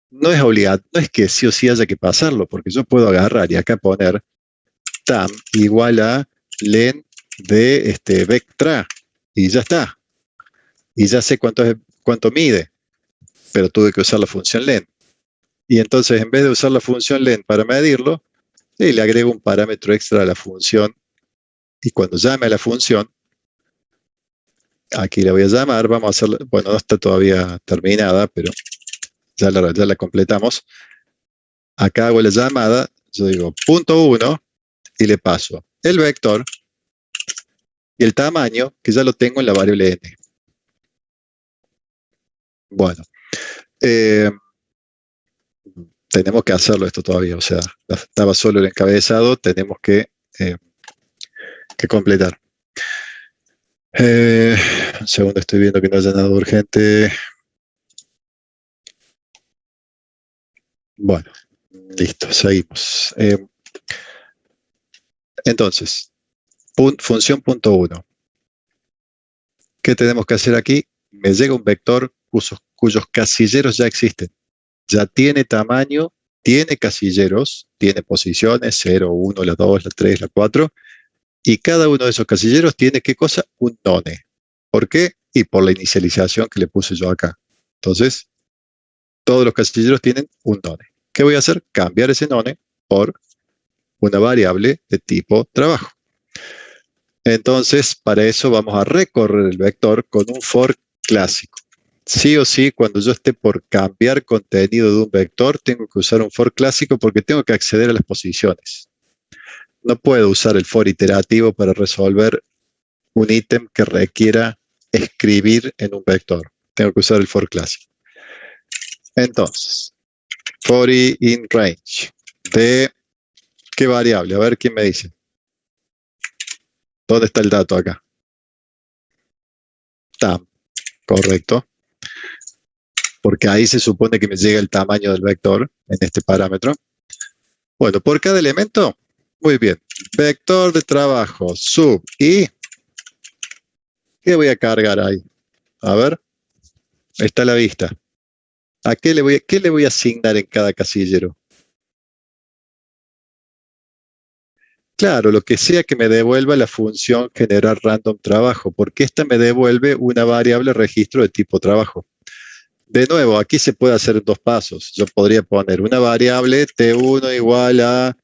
No es obligatorio, no es que sí o sí haya que pasarlo, porque yo puedo agarrar y acá poner tam igual a len de vectra y ya está. Y ya sé cuánto mide. pero tuve que usar la función len. Y entonces, en vez de usar la función len para medirlo, le agrego un parámetro extra a la función. Y cuando llame a la función, aquí la voy a llamar, vamos a hacerla, bueno, no está todavía terminada, pero ya la completamos. Acá hago la llamada, yo digo punto 1 y le paso el vector y el tamaño, que ya lo tengo en la variable n. Bueno, tenemos que hacerlo esto todavía, o sea, estaba solo el encabezado, tenemos que completar. Un segundo, estoy viendo que no haya nada urgente. Bueno, listo, seguimos. Entonces, función punto 1. ¿Qué tenemos que hacer aquí? Me llega un vector cuyos casilleros ya existen. Ya tiene tamaño, tiene casilleros, tiene posiciones, 0, 1, la 2, la 3, la 4, y cada uno de esos casilleros tiene, ¿qué cosa? Un none. ¿Por qué? Y por la inicialización que le puse yo acá. Entonces, todos los casilleros tienen un none. ¿Qué voy a hacer? Cambiar ese none por una variable de tipo trabajo. Entonces, para eso vamos a recorrer el vector con un for clásico. Sí o sí, cuando yo esté por cambiar contenido de un vector, tengo que usar un for clásico porque tengo que acceder a las posiciones. No puedo usar el for iterativo para resolver un ítem que requiera escribir en un vector. Tengo que usar el for clásico. Entonces, for i in range de ¿qué variable? A ver quién me dice. ¿Dónde está el dato acá? Tam, correcto. Porque ahí se supone que me llega el tamaño del vector en este parámetro. Bueno, por cada elemento, muy bien. Vector de trabajo, sub y ¿qué voy a cargar ahí? A ver, está a la vista. ¿A qué le voy a asignar en cada casillero? Claro, lo que sea que me devuelva la función generar random trabajo, porque esta me devuelve una variable registro de tipo trabajo. De nuevo, aquí se puede hacer en dos pasos. Yo podría poner una variable T1 igual a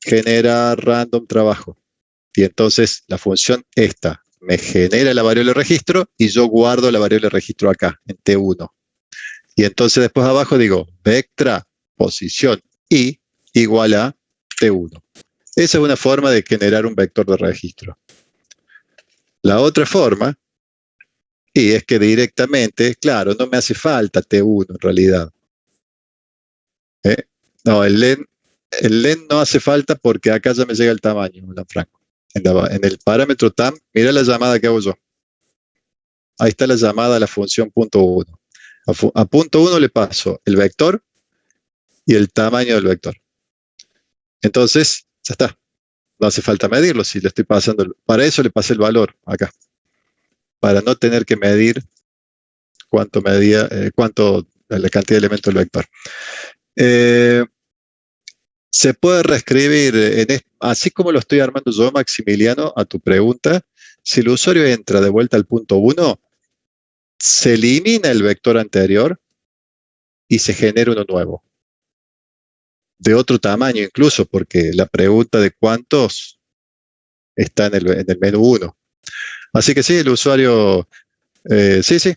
generar random trabajo. Y entonces la función esta me genera la variable registro y yo guardo la variable registro acá, en T1. Y entonces después abajo digo, vectra posición i igual a T1. Esa es una forma de generar un vector de registro. La otra forma, y es que directamente, claro, no me hace falta T1 en realidad. No, el len no hace falta porque acá ya me llega el tamaño, Franco. En el parámetro tam, mira la llamada que hago yo. Ahí está la llamada a la función punto 1. A punto 1 le paso el vector y el tamaño del vector. Entonces, ya está. No hace falta medirlo si le estoy pasando. Para eso le pasé el valor acá. Para no tener que medir cuánto medía, la cantidad de elementos del vector. Se puede reescribir, así como lo estoy armando yo, Maximiliano, a tu pregunta. Si el usuario entra de vuelta al punto 1, se elimina el vector anterior y se genera uno nuevo. De otro tamaño incluso, porque la pregunta de cuántos está en el menú 1. Así que sí, el usuario, sí.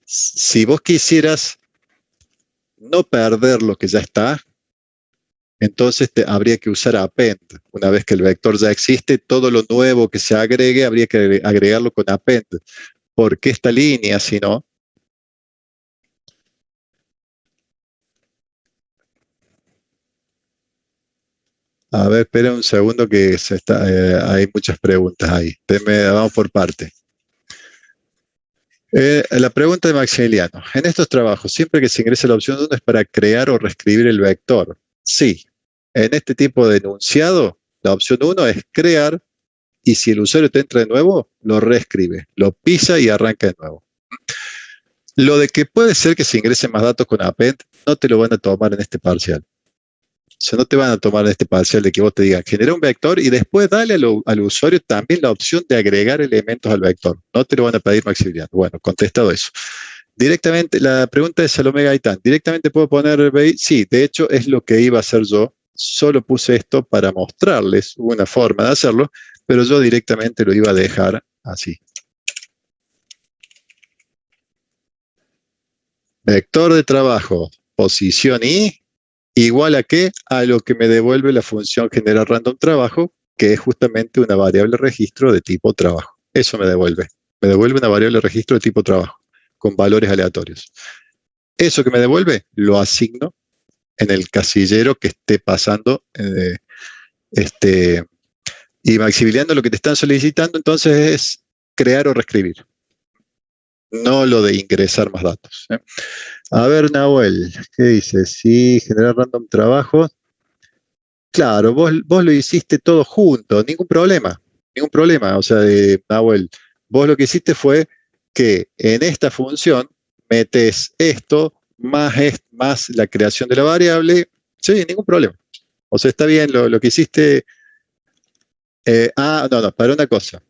Si vos quisieras no perder lo que ya está, entonces habría que usar append. Una vez que el vector ya existe, todo lo nuevo que se agregue, habría que agregarlo con append. ¿Por qué esta línea si no? A ver, espera un segundo que hay muchas preguntas ahí. Vamos por parte. La pregunta de Maximiliano. En estos trabajos, siempre que se ingrese la opción 1 es para crear o reescribir el vector. Sí. En este tipo de enunciado, la opción 1 es crear y si el usuario te entra de nuevo, lo reescribe, lo pisa y arranca de nuevo. Lo de que puede ser que se ingresen más datos con append, no te lo van a tomar en este parcial. O sea, no te van a tomar en este parcial de que vos te digan, genera un vector y después dale al usuario también la opción de agregar elementos al vector. No te lo van a pedir, Maximiliano. Bueno, contestado eso. Directamente, la pregunta de Salomé Gaitán, ¿directamente puedo poner BI? Sí, de hecho es lo que iba a hacer yo. Solo puse esto para mostrarles una forma de hacerlo, pero yo directamente lo iba a dejar así. Vector de trabajo, posición I, igual a qué? A lo que me devuelve la función generar random trabajo, que es justamente una variable registro de tipo trabajo. Eso me devuelve. Me devuelve una variable registro de tipo trabajo, con valores aleatorios. Eso que me devuelve, lo asigno en el casillero que esté pasando. Y Maximiliano, lo que te están solicitando entonces es crear o reescribir, no lo de ingresar más datos. A ver, Nahuel, ¿qué dice? Sí, generar random trabajo. Claro, vos lo hiciste todo junto, ningún problema, ningún problema. O sea, Nahuel, vos lo que hiciste fue que en esta función metes esto más la creación de la variable. Sí, ningún problema. O sea, está bien lo que hiciste. No, para una cosa.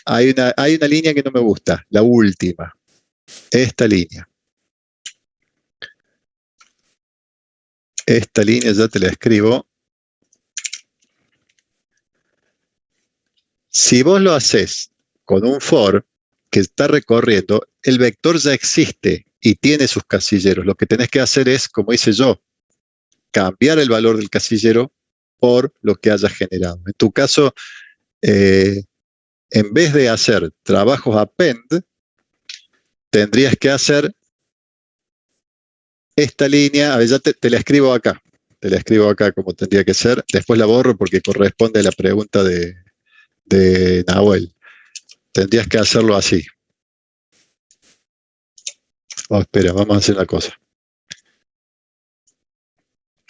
Hay una línea que no me gusta, la última. Esta línea. Esta línea ya te la escribo. Si vos lo haces con un for que está recorriendo, el vector ya existe y tiene sus casilleros. Lo que tenés que hacer es, como hice yo, cambiar el valor del casillero por lo que hayas generado. En tu caso, en vez de hacer trabajos append, tendrías que hacer esta línea. A ver, ya te la escribo acá. Te la escribo acá como tendría que ser. Después la borro porque corresponde a la pregunta de Nahuel. Tendrías que hacerlo así. Oh, espera, vamos a hacer una cosa.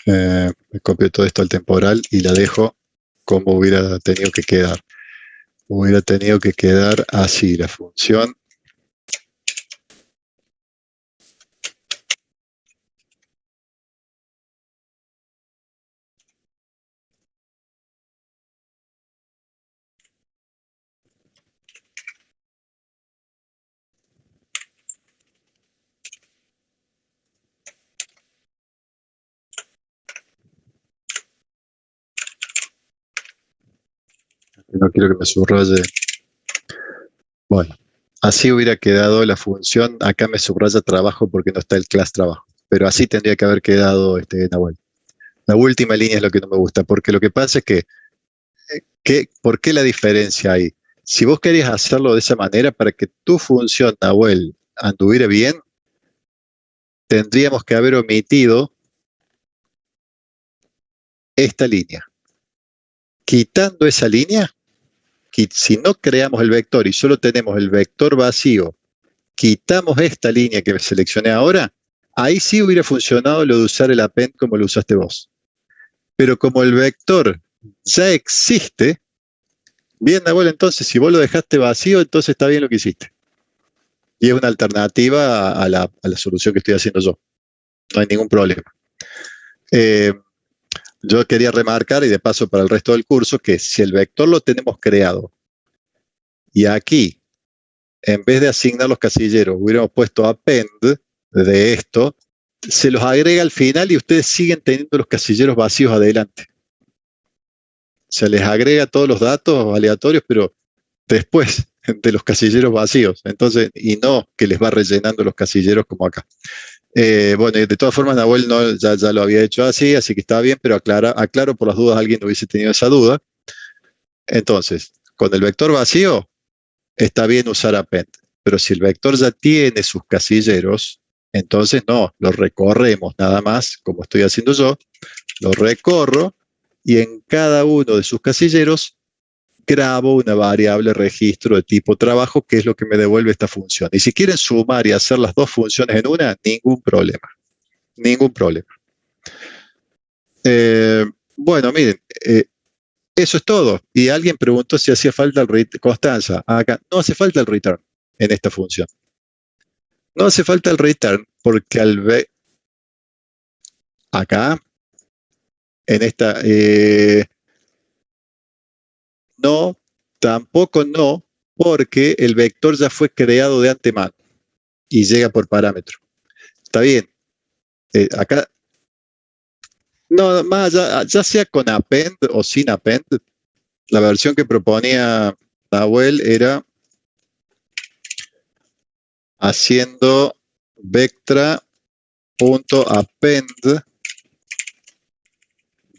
Me copio todo esto al temporal y la dejo como hubiera tenido que quedar. Hubiera tenido que quedar así la función. No quiero que me subraye. Bueno, así hubiera quedado la función. Acá me subraya trabajo porque no está el class trabajo. Pero así tendría que haber quedado Nahuel. La última línea es lo que no me gusta, porque lo que pasa es que ¿por qué la diferencia ahí? Si vos querías hacerlo de esa manera para que tu función, Nahuel, anduviera bien, tendríamos que haber omitido esta línea. Quitando esa línea, si no creamos el vector y solo tenemos el vector vacío, quitamos esta línea que seleccioné ahora, ahí sí hubiera funcionado lo de usar el append como lo usaste vos. Pero como el vector ya existe, bien, Nahuel, entonces si vos lo dejaste vacío, entonces está bien lo que hiciste. Y es una alternativa a la solución que estoy haciendo yo. No hay ningún problema. Yo quería remarcar, y de paso para el resto del curso, que si el vector lo tenemos creado y aquí, en vez de asignar los casilleros, hubiéramos puesto append de esto, se los agrega al final y ustedes siguen teniendo los casilleros vacíos adelante. Se les agrega todos los datos aleatorios, pero después de los casilleros vacíos. Entonces, y no que les va rellenando los casilleros como acá. Bueno, de todas formas, Nahuel no, ya lo había hecho así que estaba bien, pero aclaro por las dudas, alguien no hubiese tenido esa duda. Entonces, con el vector vacío, está bien usar append, pero si el vector ya tiene sus casilleros, entonces no, lo recorremos nada más, como estoy haciendo yo, lo recorro y en cada uno de sus casilleros grabo una variable registro de tipo trabajo, que es lo que me devuelve esta función. Y si quieren sumar y hacer las dos funciones en una, ningún problema. Ningún problema. Bueno, miren, eso es todo. Y alguien preguntó si hacía falta el return. Constanza, acá no hace falta el return en esta función. No hace falta el return porque al ver acá, en esta, no, tampoco no, porque el vector ya fue creado de antemano. y llega por parámetro. Está bien. Acá, no, más allá, ya sea con append o sin append, la versión que proponía Nahuel era haciendo vectra.append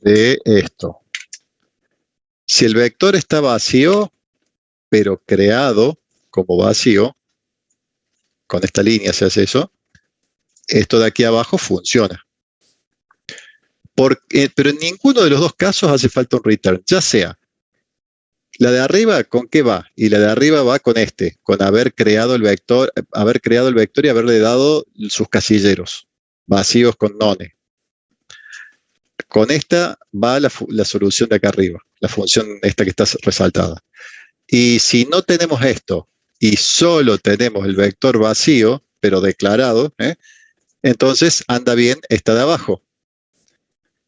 de esto. Si el vector está vacío, pero creado como vacío, con esta línea se hace eso, esto de aquí abajo funciona. Pero en ninguno de los dos casos hace falta un return, ya sea la de arriba, ¿con qué va? Y la de arriba va con con haber creado el vector y haberle dado sus casilleros vacíos con none. Con esta va la solución de acá arriba, la función esta que está resaltada. Y si no tenemos esto y solo tenemos el vector vacío, pero declarado, entonces anda bien esta de abajo.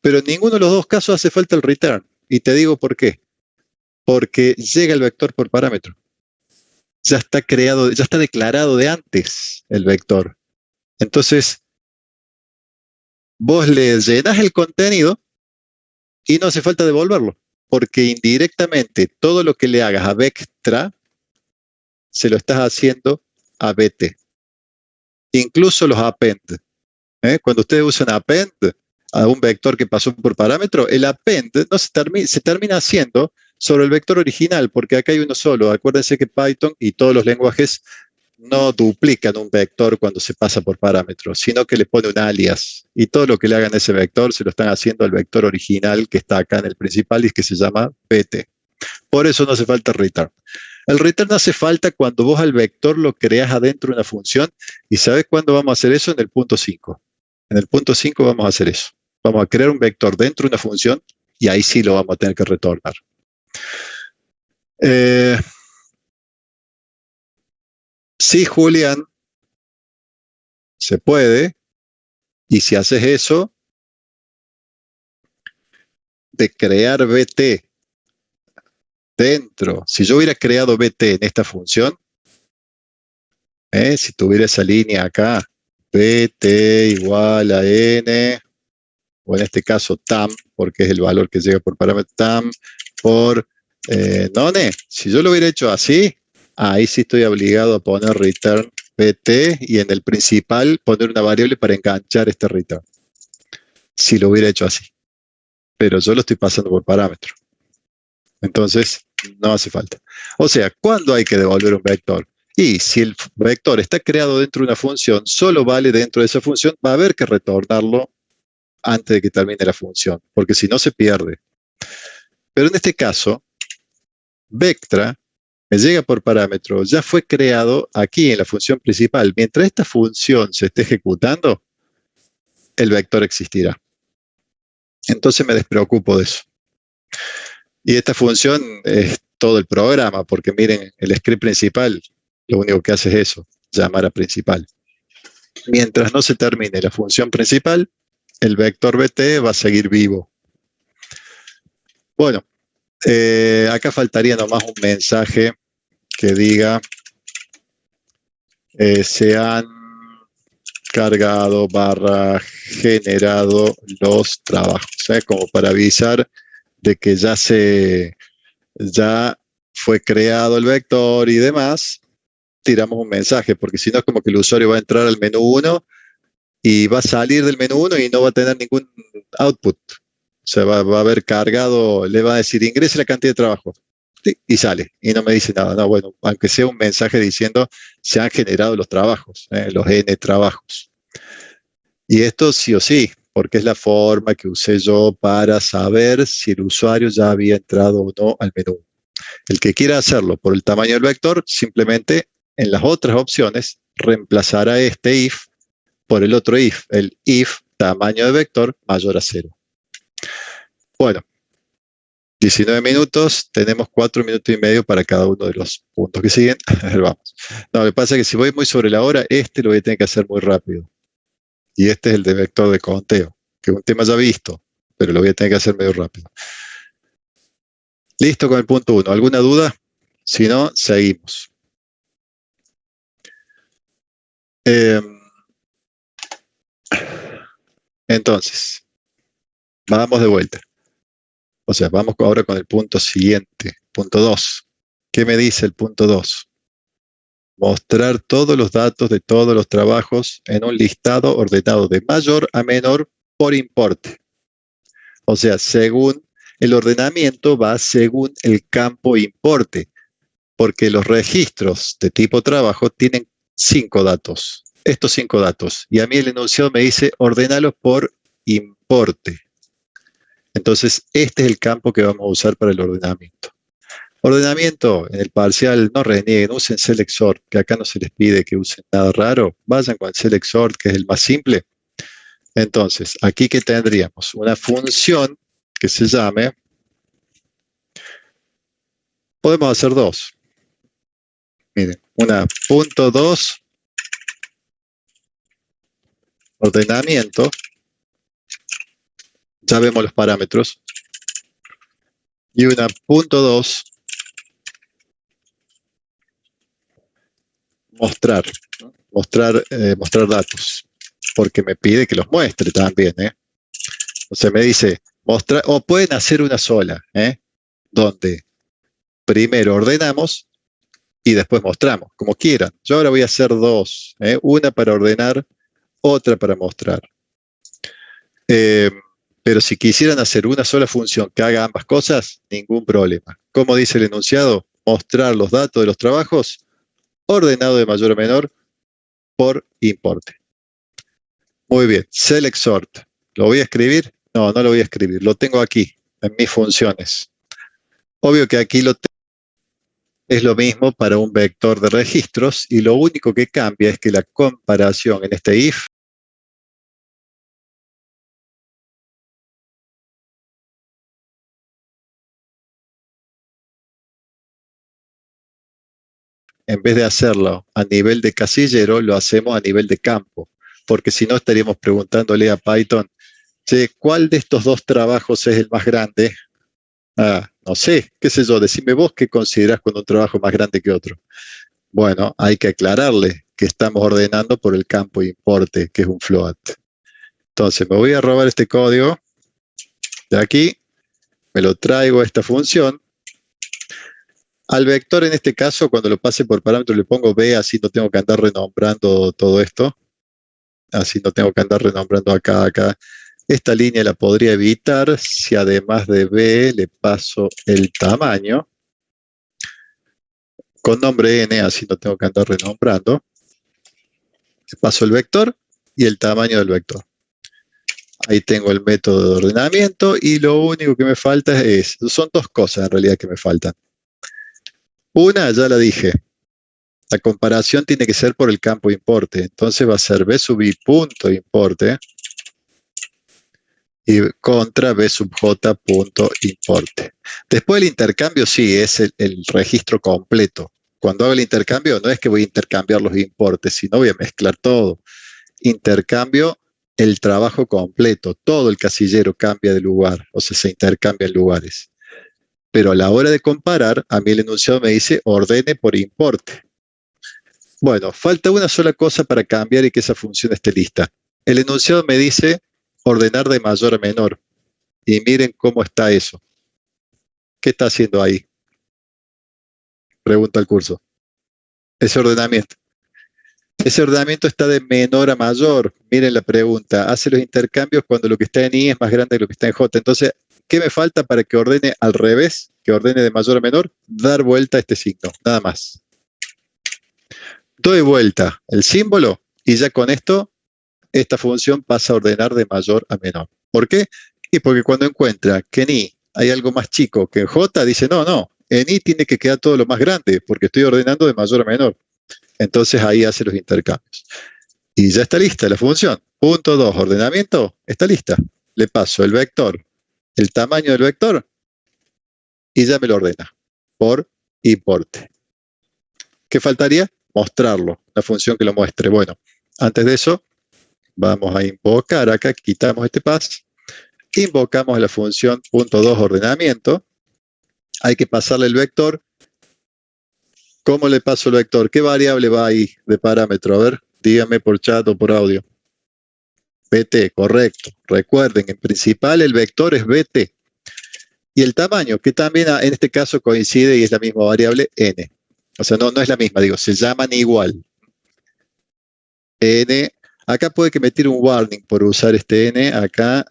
Pero en ninguno de los dos casos hace falta el return. Y te digo por qué. Porque llega el vector por parámetro. Ya está creado, ya está declarado de antes el vector. Entonces, vos le llenás el contenido y no hace falta devolverlo. Porque indirectamente todo lo que le hagas a Vectra se lo estás haciendo a BT. Incluso los append. Cuando ustedes usan append a un vector que pasó por parámetro, el append no se termina haciendo sobre el vector original, porque acá hay uno solo. Acuérdense que Python y todos los lenguajes no duplican un vector cuando se pasa por parámetro, sino que le pone un alias. Y todo lo que le hagan a ese vector se lo están haciendo al vector original que está acá en el principal y que se llama pt. Por eso no hace falta return. El return hace falta cuando vos al vector lo creas adentro de una función. ¿Y sabes cuándo vamos a hacer eso? En el punto 5. En el punto 5 vamos a hacer eso. Vamos a crear un vector dentro de una función y ahí sí lo vamos a tener que retornar. Sí, Julián, se puede. Y si haces eso, de crear BT dentro, si yo hubiera creado BT en esta función, si tuviera esa línea acá, BT igual a N, o en este caso TAM, porque es el valor que llega por parámetro TAM, por none, si yo lo hubiera hecho así, ahí sí estoy obligado a poner return BT y en el principal poner una variable para enganchar este return. Si lo hubiera hecho así. Pero yo lo estoy pasando por parámetro. Entonces, no hace falta. O sea, ¿cuándo hay que devolver un vector? Y si el vector está creado dentro de una función, solo vale dentro de esa función, va a haber que retornarlo antes de que termine la función, porque si no se pierde. Pero en este caso, Vectra me llega por parámetro, ya fue creado aquí en la función principal. Mientras esta función se esté ejecutando, el vector existirá. Entonces me despreocupo de eso. Y esta función es todo el programa, porque miren, el script principal lo único que hace es eso, llamar a principal. Mientras no se termine la función principal, el vector BT va a seguir vivo. Bueno, acá faltaría nomás un mensaje que diga se han cargado / generado los trabajos, como para avisar de que ya fue creado el vector y demás, tiramos un mensaje, porque si no es como que el usuario va a entrar al menú 1 y va a salir del menú 1 y no va a tener ningún output. O sea, va a haber cargado, le va a decir ingrese la cantidad de trabajo. Sí, y sale, y no me dice nada. No, bueno, aunque sea un mensaje diciendo se han generado los trabajos, los N trabajos. Y esto sí o sí, porque es la forma que usé yo para saber si el usuario ya había entrado o no al menú. El que quiera hacerlo por el tamaño del vector, simplemente en las otras opciones reemplazará este if por el otro if, el if tamaño de vector mayor a 0. Bueno, 19 minutos, tenemos 4 minutos y medio para cada uno de los puntos que siguen. A ver, vamos. No, lo que pasa es que si voy muy sobre la hora, lo voy a tener que hacer muy rápido. Y este es el de vector de conteo, que es un tema ya visto, pero lo voy a tener que hacer medio rápido. Listo con el punto 1. ¿Alguna duda? Si no, seguimos. Eh, entonces, vamos de vuelta. O sea, vamos ahora con el punto siguiente, punto 2. ¿Qué me dice el punto 2? Mostrar todos los datos de todos los trabajos en un listado ordenado de mayor a menor por importe. O sea, según el ordenamiento va según el campo importe, porque los registros de tipo trabajo tienen 5 datos. Estos 5 datos. Y a mí el enunciado me dice ordenalos por importe. Entonces, este es el campo que vamos a usar para el ordenamiento. Ordenamiento, en el parcial, no renieguen, usen select sort, que acá no se les pide que usen nada raro. Vayan con el select sort, que es el más simple. Entonces, aquí que tendríamos una función que se llame, podemos hacer dos. Miren, una punto 2, ordenamiento. Ya vemos los parámetros. Y una punto 2, mostrar. Mostrar datos. Porque me pide que los muestre también. O sea, me dice, mostrar, o pueden hacer una sola, donde primero ordenamos y después mostramos, como quieran. Yo ahora voy a hacer dos, una para ordenar, otra para mostrar. Pero si quisieran hacer una sola función que haga ambas cosas, ningún problema. Como dice el enunciado, mostrar los datos de los trabajos ordenado de mayor a menor por importe. Muy bien, select sort. ¿Lo voy a escribir? No, no lo voy a escribir. Lo tengo aquí, en mis funciones. Obvio que aquí es lo mismo para un vector de registros y lo único que cambia es que la comparación en este if en vez de hacerlo a nivel de casillero, lo hacemos a nivel de campo, porque si no estaríamos preguntándole a Python, che, ¿cuál de estos dos trabajos es el más grande? Ah, no sé, qué sé yo, decime vos qué considerás con un trabajo más grande que otro. Bueno, hay que aclararle que estamos ordenando por el campo importe, que es un float. Entonces, me voy a robar este código de aquí, me lo traigo a esta función. Al vector, en este caso, cuando lo pase por parámetro, le pongo B, así no tengo que andar renombrando todo esto. Así no tengo que andar renombrando acá. Esta línea la podría evitar si además de B le paso el tamaño. Con nombre N, así no tengo que andar renombrando. Le paso el vector y el tamaño del vector. Ahí tengo el método de ordenamiento y lo único que me falta son dos cosas en realidad que me faltan. Una, ya la dije, la comparación tiene que ser por el campo importe. Entonces va a ser B sub I punto importe y contra B sub J punto importe. Después el intercambio sí es el registro completo. Cuando hago el intercambio no es que voy a intercambiar los importes, sino voy a mezclar todo. Intercambio el trabajo completo. Todo el casillero cambia de lugar, o sea, se intercambian lugares. Pero a la hora de comparar, a mí el enunciado me dice ordene por importe. Bueno, falta una sola cosa para cambiar y que esa función esté lista. El enunciado me dice ordenar de mayor a menor. Y miren cómo está eso. ¿Qué está haciendo ahí? Pregunta el curso. Ese ordenamiento. Ese ordenamiento está de menor a mayor. Miren la pregunta. Hace los intercambios cuando lo que está en I es más grande que lo que está en J. Entonces, ¿qué me falta para que ordene al revés? Que ordene de mayor a menor. Dar vuelta a este signo. Nada más. Doy vuelta el símbolo y ya con esto, esta función pasa a ordenar de mayor a menor. ¿Por qué? Y porque cuando encuentra que en I hay algo más chico que en J, dice, no, en I tiene que quedar todo lo más grande, porque estoy ordenando de mayor a menor. Entonces ahí hace los intercambios. Y ya está lista la función. Punto 2, ordenamiento, está lista. Le paso el vector, el tamaño del vector, y ya me lo ordena por importe. ¿Qué faltaría? Mostrarlo, la función que lo muestre. Bueno, antes de eso, vamos a invocar acá, quitamos este pass, invocamos la función punto 2 ordenamiento, hay que pasarle el vector. ¿Cómo le paso el vector? ¿Qué variable va ahí de parámetro? A ver, dígame por chat o por audio. BT, correcto. Recuerden, en principal el vector es BT. Y el tamaño, que también en este caso coincide y es la misma variable n. O sea, no es la misma, digo, se llaman igual. N, acá puede que me tire un warning por usar este n, acá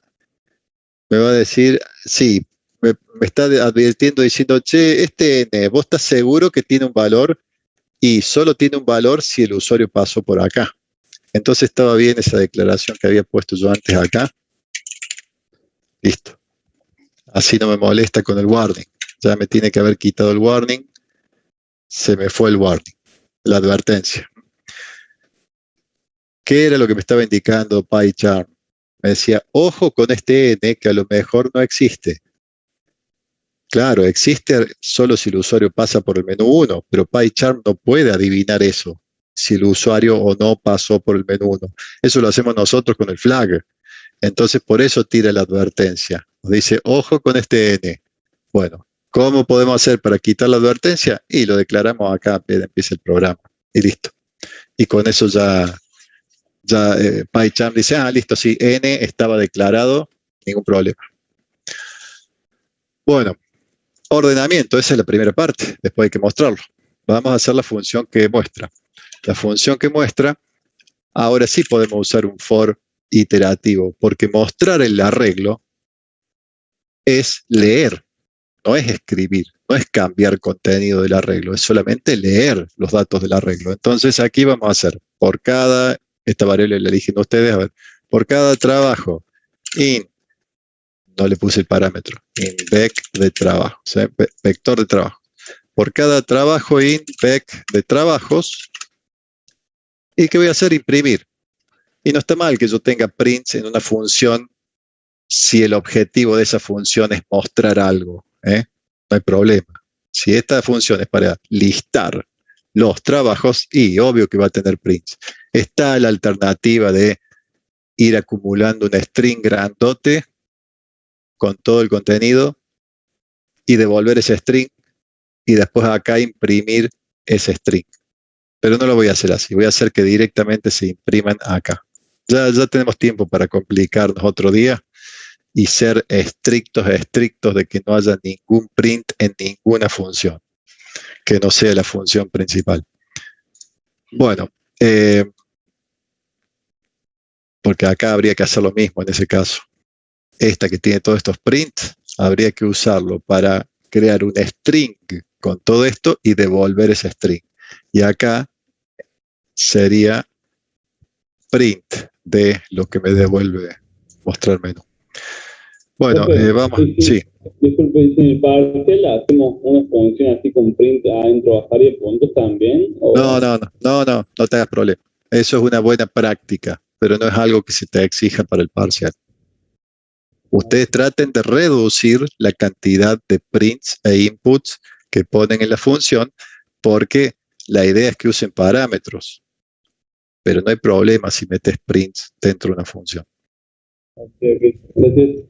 me va a decir, sí, me está advirtiendo diciendo, che, este n, ¿vos estás seguro que tiene un valor? Y solo tiene un valor si el usuario pasó por acá. Entonces estaba bien esa declaración que había puesto yo antes acá. Listo. Así no me molesta con el warning. Ya me tiene que haber quitado el warning. Se me fue el warning, la advertencia. ¿Qué era lo que me estaba indicando PyCharm? Me decía, ojo con este n que a lo mejor no existe. Claro, existe solo si el usuario pasa por el menú 1, pero PyCharm no puede adivinar eso, si el usuario o no pasó por el menú 1. Eso lo hacemos nosotros con el flag. Entonces, por eso tira la advertencia. Nos dice, ojo con este n. Bueno, ¿cómo podemos hacer para quitar la advertencia? Y lo declaramos acá, empieza el programa. Y listo. Y con eso ya PyCharm dice, listo, sí, n estaba declarado, ningún problema. Bueno, ordenamiento, esa es la primera parte, después hay que mostrarlo. Vamos a hacer la función que muestra. La función que muestra, ahora sí podemos usar un for iterativo, porque mostrar el arreglo es leer, no es escribir, no es cambiar contenido del arreglo, es solamente leer los datos del arreglo. Entonces aquí vamos a hacer, por cada, esta variable la eligen ustedes, a ver, por cada trabajo, no le puse el parámetro, vec de trabajo, o sea, vector de trabajo. Por cada trabajo vec de trabajos, ¿y qué voy a hacer? Imprimir. Y no está mal que yo tenga prints en una función si el objetivo de esa función es mostrar algo, no hay problema. Si esta función es para listar los trabajos, y obvio que va a tener prints. Está la alternativa de ir acumulando un string grandote con todo el contenido y devolver ese string y después acá imprimir ese string. Pero no lo voy a hacer así, voy a hacer que directamente se impriman acá. Ya tenemos tiempo para complicarnos otro día y ser estrictos de que no haya ningún print en ninguna función, que no sea la función principal. Bueno, porque acá habría que hacer lo mismo en ese caso. Esta que tiene todos estos prints, habría que usarlo para crear un string con todo esto y devolver ese string. Y acá sería print de lo que me devuelve mostrar menú. Bueno, vamos, sí.
Disculpe, si en el parcial hacemos una función así con print adentro, ¿bajaría puntos también? ¿O?
No te hagas problema. Eso es una buena práctica, pero no es algo que se te exija para el parcial. Ustedes traten de reducir la cantidad de prints e inputs que ponen en la función, porque la idea es que usen parámetros, pero no hay problema si metes prints dentro de una función.
Okay. Gracias.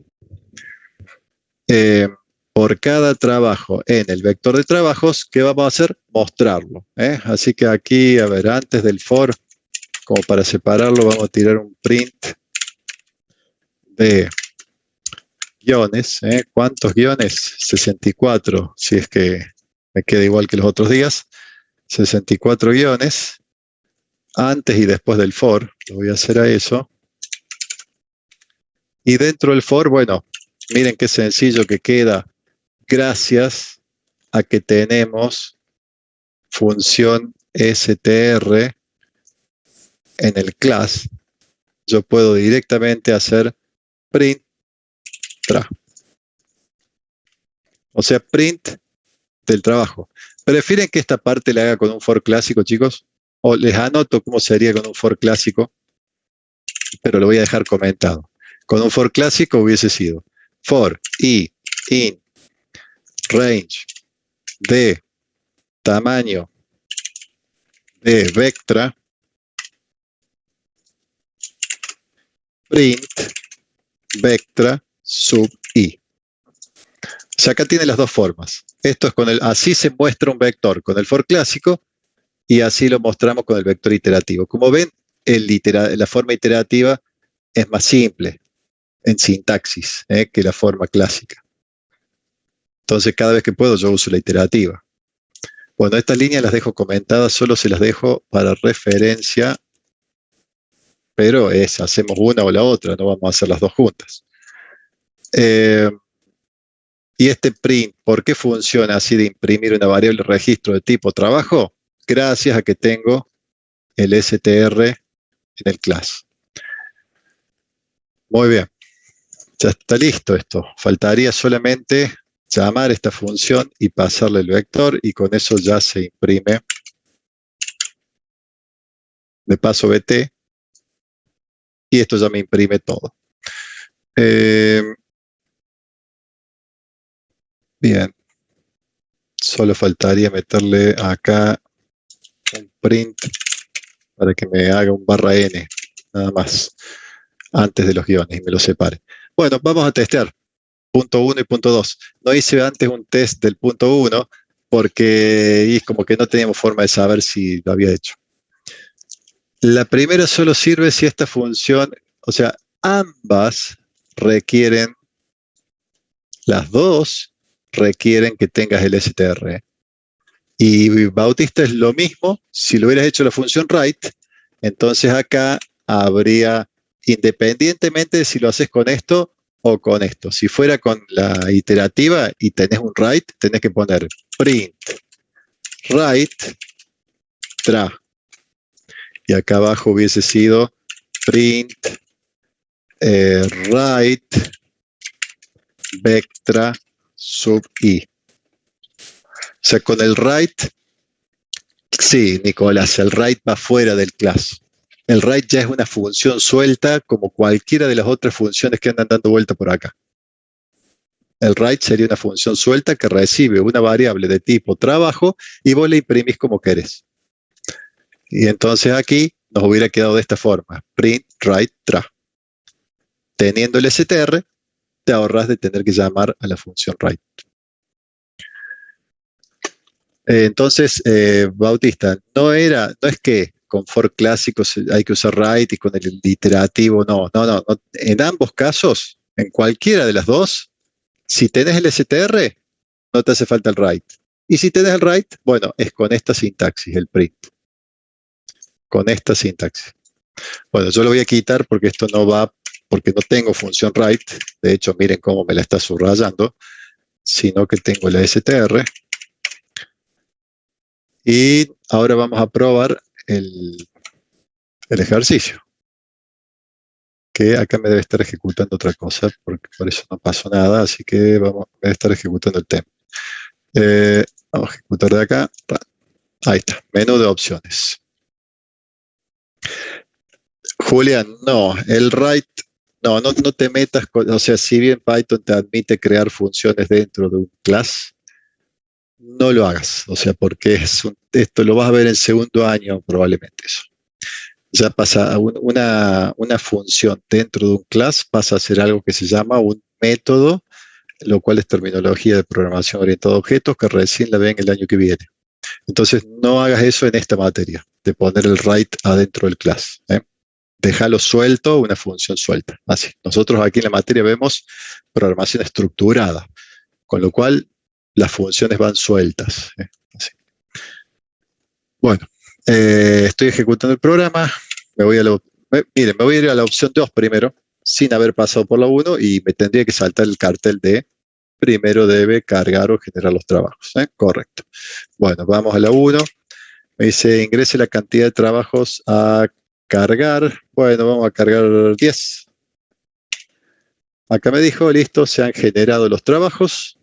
Por cada trabajo en el vector de trabajos, ¿qué vamos a hacer? Mostrarlo. Así que aquí, a ver, antes del for, como para separarlo, vamos a tirar un print de guiones. ¿Cuántos guiones? 64, si es que me queda igual que los otros días. 64 guiones, antes y después del for, lo voy a hacer a eso. Y dentro del for, bueno, miren qué sencillo que queda, gracias a que tenemos función str en el class. Yo puedo directamente hacer print tra. O sea, print del trabajo. ¿Prefieren que esta parte la haga con un for clásico, chicos? O les anoto cómo sería con un for clásico, pero lo voy a dejar comentado. Con un for clásico hubiese sido for i in range de tamaño de vectra print vectra sub i. O sea, acá tiene las dos formas. Esto es así se muestra un vector con el for clásico y así lo mostramos con el vector iterativo. Como ven, la forma iterativa es más simple en sintaxis que la forma clásica. Entonces, cada vez que puedo, yo uso la iterativa. Bueno, estas líneas las dejo comentadas, solo se las dejo para referencia, pero hacemos una o la otra, no vamos a hacer las dos juntas. Y este print, ¿por qué funciona así de imprimir una variable registro de tipo trabajo? Gracias a que tengo el str en el class. Muy bien, ya está listo esto. Faltaría solamente llamar esta función y pasarle el vector, y con eso ya se imprime. Le paso bt y esto ya me imprime todo. Bien, solo faltaría meterle acá un print para que me haga un /n, nada más, antes de los guiones y me lo separe. Bueno, vamos a testear punto 1 y punto 2. No hice antes un test del punto 1 porque como que no teníamos forma de saber si lo había hecho. La primera solo sirve si esta función, o sea, ambas requieren, las dos requieren que tengas el str. Y Bautista es lo mismo, si lo hubieras hecho la función write, entonces acá habría, independientemente de si lo haces con esto o con esto, si fuera con la iterativa y tenés un write, tenés que poner print write tra. Y acá abajo hubiese sido print write vectra sub i. O sea, con el write, sí, Nicolás, el write va fuera del class. El write ya es una función suelta como cualquiera de las otras funciones que andan dando vuelta por acá. El write sería una función suelta que recibe una variable de tipo trabajo y vos le imprimís como querés. Y entonces aquí nos hubiera quedado de esta forma, print write tra. Teniendo el str, te ahorras de tener que llamar a la función write. Entonces, Bautista, no es que con for clásicos hay que usar write y con el iterativo, no. En ambos casos, en cualquiera de las dos, si tenés el str, no te hace falta el write. Y si tenés el write, bueno, es con esta sintaxis, el print. Con esta sintaxis. Bueno, yo lo voy a quitar porque esto no va, porque no tengo función write. De hecho, miren cómo me la está subrayando, sino que tengo la str. Y ahora vamos a probar el ejercicio. Que acá me debe estar ejecutando otra cosa, porque por eso no pasó nada, así que me debe estar ejecutando el tema. Vamos a ejecutar de acá. Ahí está, menú de opciones. Julián, no, el write, no te metas con, o sea, si bien Python te admite crear funciones dentro de un class, no lo hagas, o sea, porque esto lo vas a ver en segundo año probablemente eso. Ya pasa una función dentro de un class, pasa a ser algo que se llama un método, lo cual es terminología de programación orientada a objetos que recién la ven el año que viene. Entonces, no hagas eso en esta materia, de poner el write adentro del class. Déjalo suelto, una función suelta. Así. Nosotros aquí en la materia vemos programación estructurada, con lo cual las funciones van sueltas. Así. Bueno, estoy ejecutando el programa. Me voy a ir a la opción 2 primero, sin haber pasado por la 1, y me tendría que saltar el cartel de primero debe cargar o generar los trabajos. Correcto. Bueno, vamos a la 1. Me dice ingrese la cantidad de trabajos a cargar. Bueno, vamos a cargar 10. Acá me dijo, listo, se han generado los trabajos.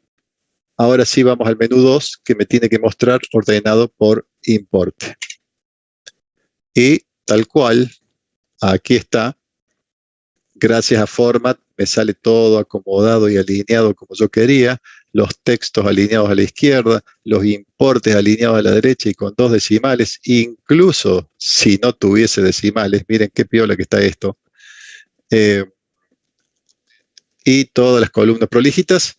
Ahora sí vamos al menú 2, que me tiene que mostrar ordenado por importe. Y tal cual, aquí está. Gracias a Format me sale todo acomodado y alineado como yo quería. Los textos alineados a la izquierda, los importes alineados a la derecha y con 2 decimales. Incluso si no tuviese decimales, miren qué piola que está esto. Y todas las columnas prolijitas.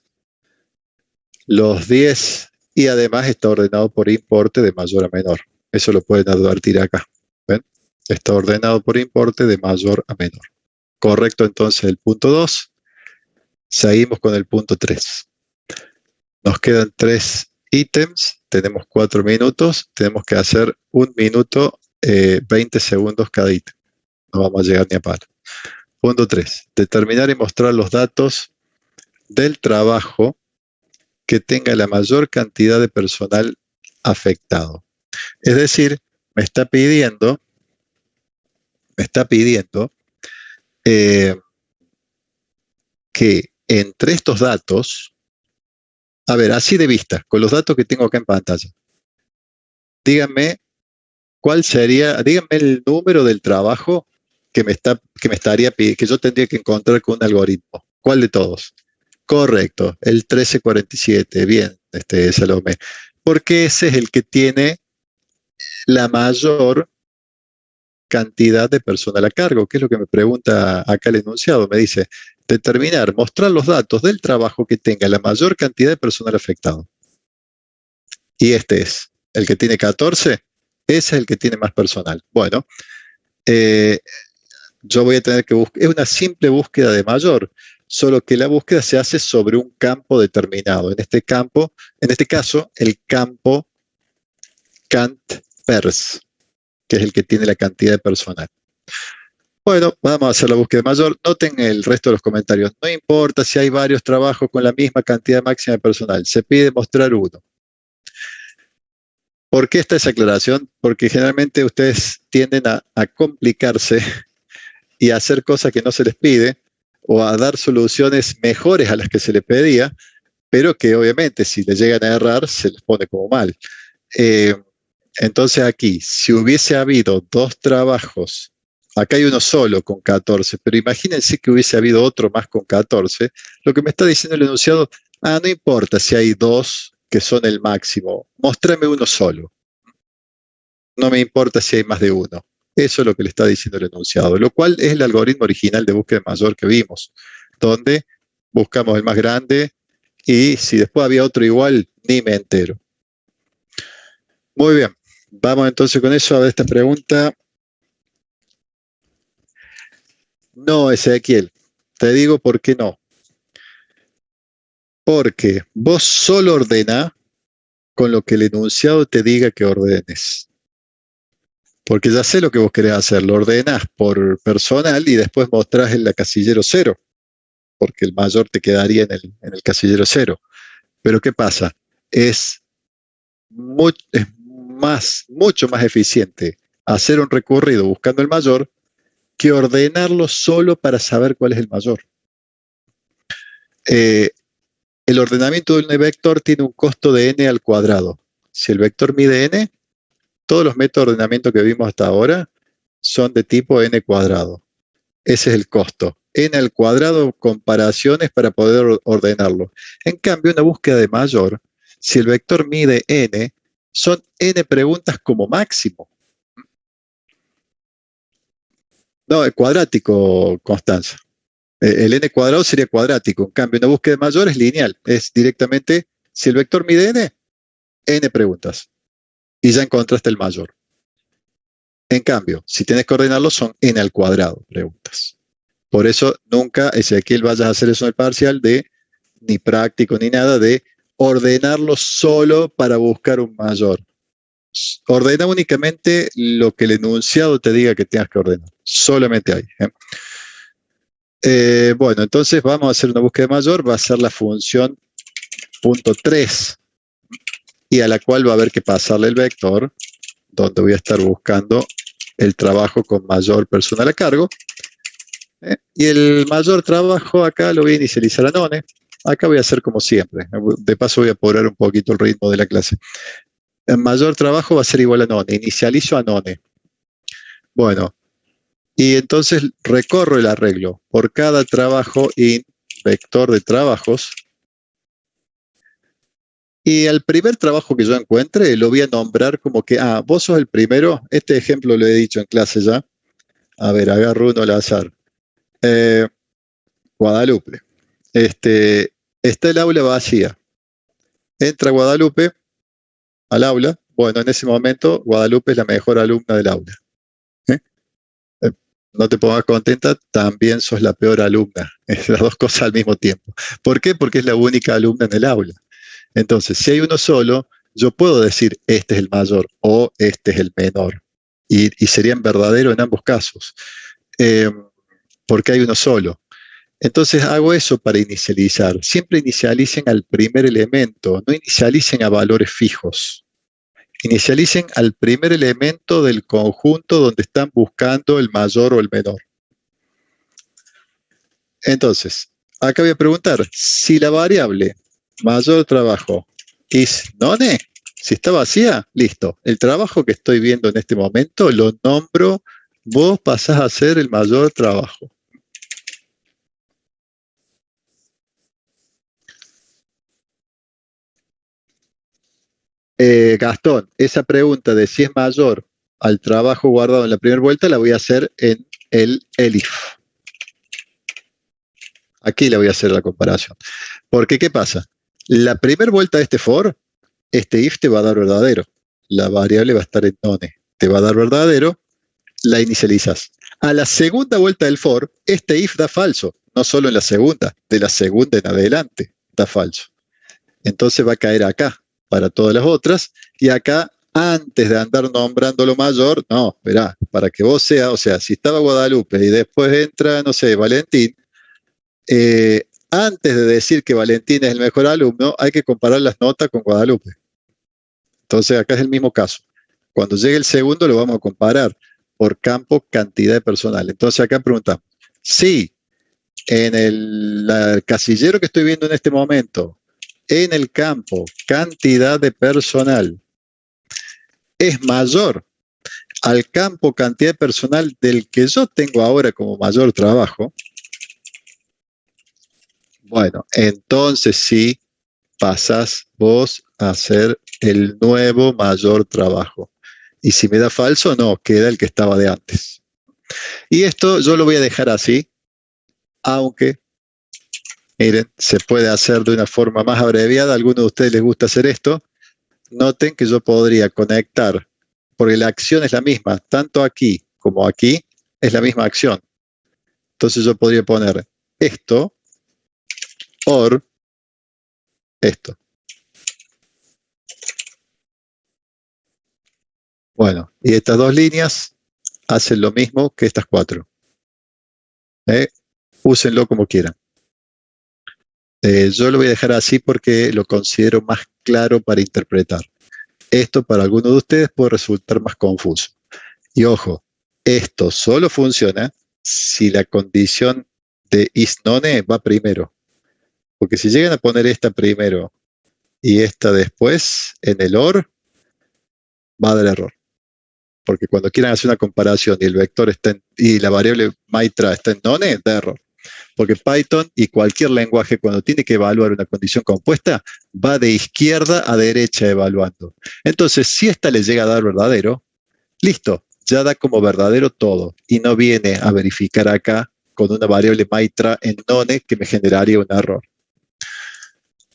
Los 10 y además está ordenado por importe de mayor a menor. Eso lo pueden advertir acá. ¿Ven? Está ordenado por importe de mayor a menor. Correcto entonces el punto 2. Seguimos con el punto 3. Nos quedan 3 ítems, tenemos 4 minutos, tenemos que hacer 1 minuto, 20 segundos cada ítem. No vamos a llegar ni a palo. Punto 3. Determinar y mostrar los datos del trabajo que tenga la mayor cantidad de personal afectado. Es decir, me está pidiendo que entre estos datos, a ver, así de vista, con los datos que tengo acá en pantalla, díganme díganme el número del trabajo que que yo tendría que encontrar con un algoritmo. ¿Cuál de todos? Correcto, el 1347. Bien, Salomé. Porque ese es el que tiene la mayor cantidad de personal a cargo, que es lo que me pregunta acá el enunciado. Me dice, mostrar los datos del trabajo que tenga la mayor cantidad de personal afectado. Y este es el que tiene 14, ese es el que tiene más personal. Bueno, yo voy a tener que buscar, es una simple búsqueda de mayor, solo que la búsqueda se hace sobre un campo determinado. En este caso, el campo CantPers, que es el que tiene la cantidad de personal. Bueno, vamos a hacer la búsqueda mayor. Noten el resto de los comentarios. No importa si hay varios trabajos con la misma cantidad máxima de personal. Se pide mostrar uno. ¿Por qué está esa aclaración? Porque generalmente ustedes tienden a complicarse y a hacer cosas que no se les pide o a dar soluciones mejores a las que se les pedía, pero que obviamente si le llegan a errar se les pone como mal. Entonces aquí, si hubiese habido 2 trabajos, acá hay uno solo con 14, pero imagínense que hubiese habido otro más con 14, lo que me está diciendo el enunciado, no importa si hay 2 que son el máximo, mostrame uno solo. No me importa si hay más de uno. Eso es lo que le está diciendo el enunciado, lo cual es el algoritmo original de búsqueda mayor que vimos, donde buscamos el más grande y si después había otro igual, ni me entero. Muy bien, vamos entonces con eso a ver esta pregunta. No, Ezequiel, te digo por qué no. Porque vos solo ordena con lo que el enunciado te diga que ordenes. Porque ya sé lo que vos querés hacer, lo ordenás por personal y después mostrás en la casillero 0, porque el mayor te quedaría en el casillero 0. Pero ¿qué pasa? Es mucho más eficiente hacer un recorrido buscando el mayor que ordenarlo solo para saber cuál es el mayor. El ordenamiento de un vector tiene un costo de n al cuadrado. Si el vector mide n, todos los métodos de ordenamiento que vimos hasta ahora son de tipo n cuadrado. Ese es el costo. N al cuadrado comparaciones para poder ordenarlo. En cambio, una búsqueda de mayor, si el vector mide n, son n preguntas como máximo. No, es cuadrático, Constanza. El n cuadrado sería cuadrático. En cambio, una búsqueda de mayor es lineal. Es directamente, si el vector mide n preguntas. Y ya encontraste el mayor. En cambio, si tienes que ordenarlo, son n al cuadrado preguntas. Por eso nunca, Ezequiel, vayas a hacer eso en el parcial de ni práctico ni nada de ordenarlo solo para buscar un mayor. Ordena únicamente lo que el enunciado te diga que tengas que ordenar. Solamente ahí. Bueno, entonces vamos a hacer una búsqueda mayor. Va a ser la función punto 3 y a la cual va a haber que pasarle el vector donde voy a estar buscando el trabajo con mayor personal a cargo. Y el mayor trabajo acá lo voy a inicializar a none. Acá voy a hacer como siempre. De paso voy a apurar un poquito el ritmo de la clase. El mayor trabajo va a ser igual a none. Inicializo a none. Bueno, y entonces recorro el arreglo. Por cada trabajo in vector de trabajos. Y al primer trabajo que yo encuentre lo voy a nombrar como que, vos sos el primero. Este ejemplo lo he dicho en clase ya. A ver, agarro uno al azar. Guadalupe. Está el aula vacía. Entra Guadalupe al aula. Bueno, en ese momento Guadalupe es la mejor alumna del aula. no te pongas contenta, también sos la peor alumna. Es las dos cosas al mismo tiempo. ¿Por qué? Porque es la única alumna en el aula. Entonces, si hay uno solo, yo puedo decir este es el mayor o este es el menor. Y serían verdaderos en ambos casos. Porque hay uno solo. Entonces hago eso para inicializar. Siempre inicialicen al primer elemento, no inicialicen a valores fijos. Inicialicen al primer elemento del conjunto donde están buscando el mayor o el menor. Entonces, acá voy a preguntar, si la variable mayor trabajo is none, si está vacía, listo. El trabajo que estoy viendo en este momento lo nombro, vos pasás a ser el mayor trabajo. Gastón, esa pregunta de si es mayor al trabajo guardado en la primera vuelta la voy a hacer en el elif. Aquí le voy a hacer la comparación. Porque, ¿qué pasa? La primera vuelta de este for, este if te va a dar verdadero. La variable va a estar en none. Te va a dar verdadero, la inicializas. A la segunda vuelta del for, este if da falso. No solo en la segunda, de la segunda en adelante da falso. Entonces va a caer acá para todas las otras, y acá, antes de andar nombrando lo mayor, no, verá, para que vos seas, o sea, si estaba Guadalupe y después entra, no sé, Valentín, antes de decir que Valentín es el mejor alumno, hay que comparar las notas con Guadalupe. Entonces acá es el mismo caso. Cuando llegue el segundo lo vamos a comparar por campo cantidad de personal. Entonces acá preguntamos, si en el casillero que estoy viendo en este momento, en el campo cantidad de personal es mayor al campo cantidad de personal del que yo tengo ahora como mayor trabajo, bueno, entonces sí pasás vos a hacer el nuevo mayor trabajo. Y si me da falso, no, queda el que estaba de antes. Y esto yo lo voy a dejar así, aunque, miren, se puede hacer de una forma más abreviada. A algunos de ustedes les gusta hacer esto. Noten que yo podría conectar, porque la acción es la misma, tanto aquí como aquí, es la misma acción. Entonces yo podría poner esto, or, esto. Bueno, y estas dos líneas hacen lo mismo que estas cuatro. Úsenlo como quieran. Yo lo voy a dejar así porque lo considero más claro para interpretar. Esto para algunos de ustedes puede resultar más confuso. Y ojo, esto solo funciona si la condición de is none va primero. Porque si llegan a poner esta primero y esta después en el or, va a dar error. Porque cuando quieran hacer una comparación y el vector está y la variable maitra está en none, da error. Porque Python y cualquier lenguaje cuando tiene que evaluar una condición compuesta, va de izquierda a derecha evaluando. Entonces, si esta le llega a dar verdadero, listo, ya da como verdadero todo y no viene a verificar acá con una variable maitra en none que me generaría un error.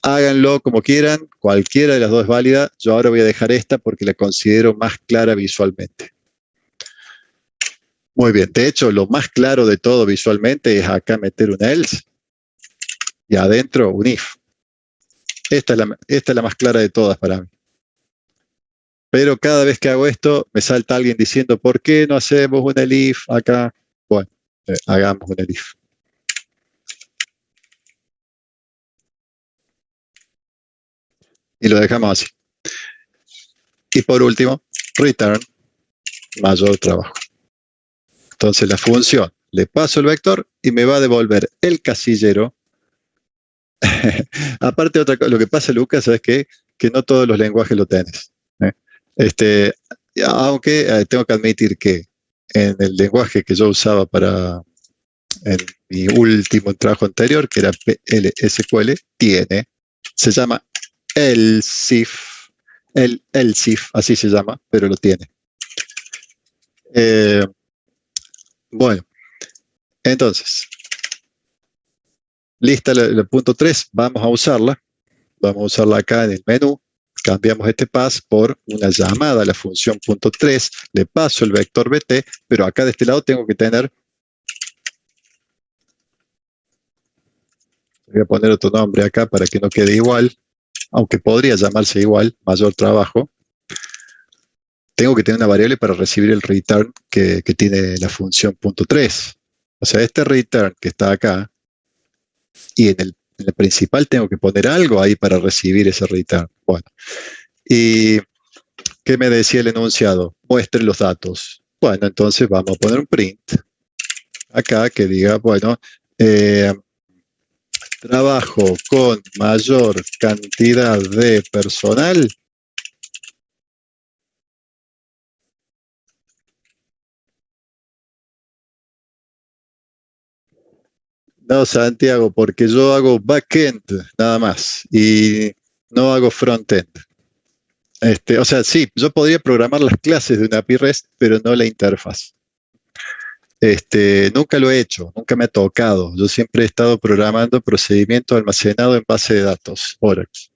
Háganlo como quieran, cualquiera de las dos es válida. Yo ahora voy a dejar esta porque la considero más clara visualmente. Muy bien, de hecho, lo más claro de todo visualmente es acá meter un else y adentro un if. Esta es la más clara de todas para mí. Pero cada vez que hago esto, me salta alguien diciendo, ¿por qué no hacemos un elif acá? Bueno, hagamos un elif. Y lo dejamos así. Y por último, return mayor trabajo. Entonces la función, le paso el vector y me va a devolver el casillero. Aparte, otra cosa, lo que pasa, Lucas, ¿sabes qué? Que no todos los lenguajes lo tenés. Aunque tengo que admitir que en el lenguaje que yo usaba para en mi último trabajo anterior, que era PLSQL, se llama ELSIF, así se llama, pero lo tiene. Bueno, entonces, lista el punto 3, vamos a usarla. Vamos a usarla acá en el menú. Cambiamos este pass por una llamada a la función punto 3. Le paso el vector BT, pero acá de este lado tengo que tener Voy a poner otro nombre acá para que no quede igual, aunque podría llamarse igual, mayor trabajo. Tengo que tener una variable para recibir el return que tiene la función .3. O sea, este return que está acá, y en el principal tengo que poner algo ahí para recibir ese return. Bueno, ¿y qué me decía el enunciado? Muestre los datos. Bueno, entonces vamos a poner un print acá que diga, bueno, trabajo con mayor cantidad de personal. No, Santiago, porque yo hago backend nada más y no hago frontend. O sea, sí, yo podría programar las clases de una API REST, pero no la interfaz. Nunca lo he hecho, nunca me ha tocado. Yo siempre he estado programando procedimientos almacenados en base de datos, Oracle.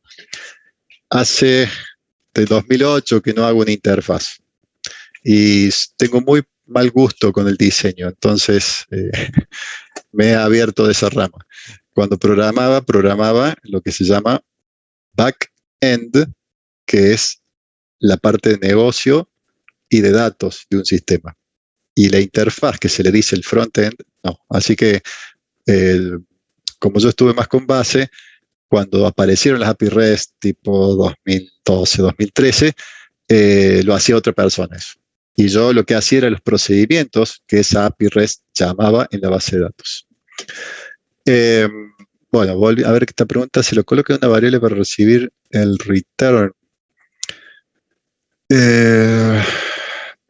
Hace de 2008 que no hago una interfaz y tengo muy mal gusto con el diseño, entonces me he abierto de esa rama. Cuando programaba lo que se llama back-end, que es la parte de negocio y de datos de un sistema. Y la interfaz que se le dice el front-end, no. Así que, como yo estuve más con base, cuando aparecieron las API REST tipo 2012, 2013, lo hacía otra persona eso. Y yo lo que hacía era los procedimientos que esa API REST llamaba en la base de datos. Bueno, volví a ver esta pregunta. Si lo coloco en una variable para recibir el return.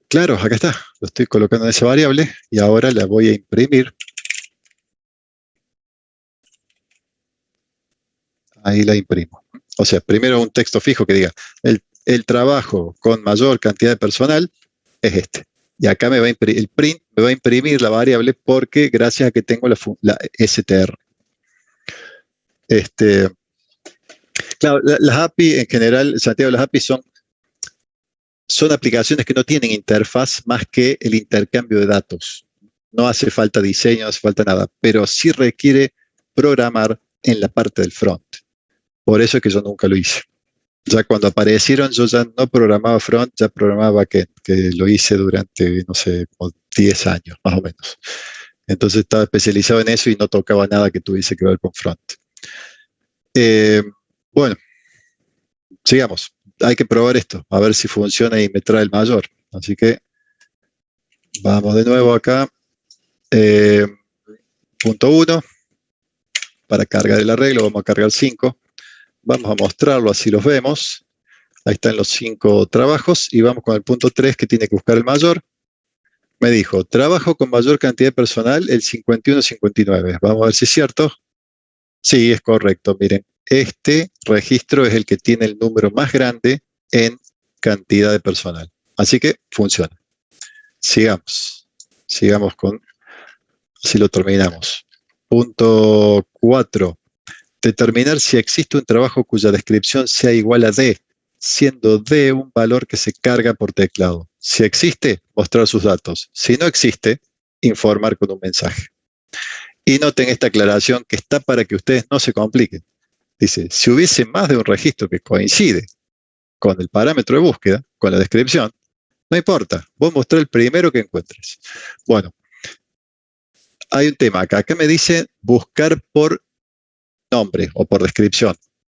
Claro, acá está. Lo estoy colocando en esa variable y ahora la voy a imprimir. Ahí la imprimo. O sea, primero un texto fijo que diga, el trabajo con mayor cantidad de personal es este. Y acá me va a imprimir, el print me va a imprimir la variable porque gracias a que tengo la str. Claro, las API en general, Santiago, las API son aplicaciones que no tienen interfaz más que el intercambio de datos. No hace falta diseño, no hace falta nada, pero sí requiere programar en la parte del front. Por eso es que yo nunca lo hice. Ya cuando aparecieron, yo ya no programaba front, ya programaba backend, que lo hice durante, no sé, como 10 años, más o menos. Entonces estaba especializado en eso y no tocaba nada que tuviese que ver con front. Bueno, sigamos. Hay que probar esto, a ver si funciona y me trae el mayor. Así que vamos de nuevo acá. Punto 1. Para cargar el arreglo vamos a cargar 5. Vamos a mostrarlo, así los vemos. Ahí están los 5 trabajos y vamos con el punto 3 que tiene que buscar el mayor. Me dijo, trabajo con mayor cantidad de personal, el 51-59. Vamos a ver si es cierto. Sí, es correcto. Miren, este registro es el que tiene el número más grande en cantidad de personal. Así que funciona. Sigamos. Sigamos con, así lo terminamos. Punto 4. Determinar si existe un trabajo cuya descripción sea igual a D, siendo D un valor que se carga por teclado. Si existe, mostrar sus datos. Si no existe, informar con un mensaje. Y noten esta aclaración que está para que ustedes no se compliquen. Dice, si hubiese más de un registro que coincide con el parámetro de búsqueda, con la descripción, no importa, vos mostrá el primero que encuentres. Bueno, hay un tema acá. Acá me dice buscar por nombre o por descripción.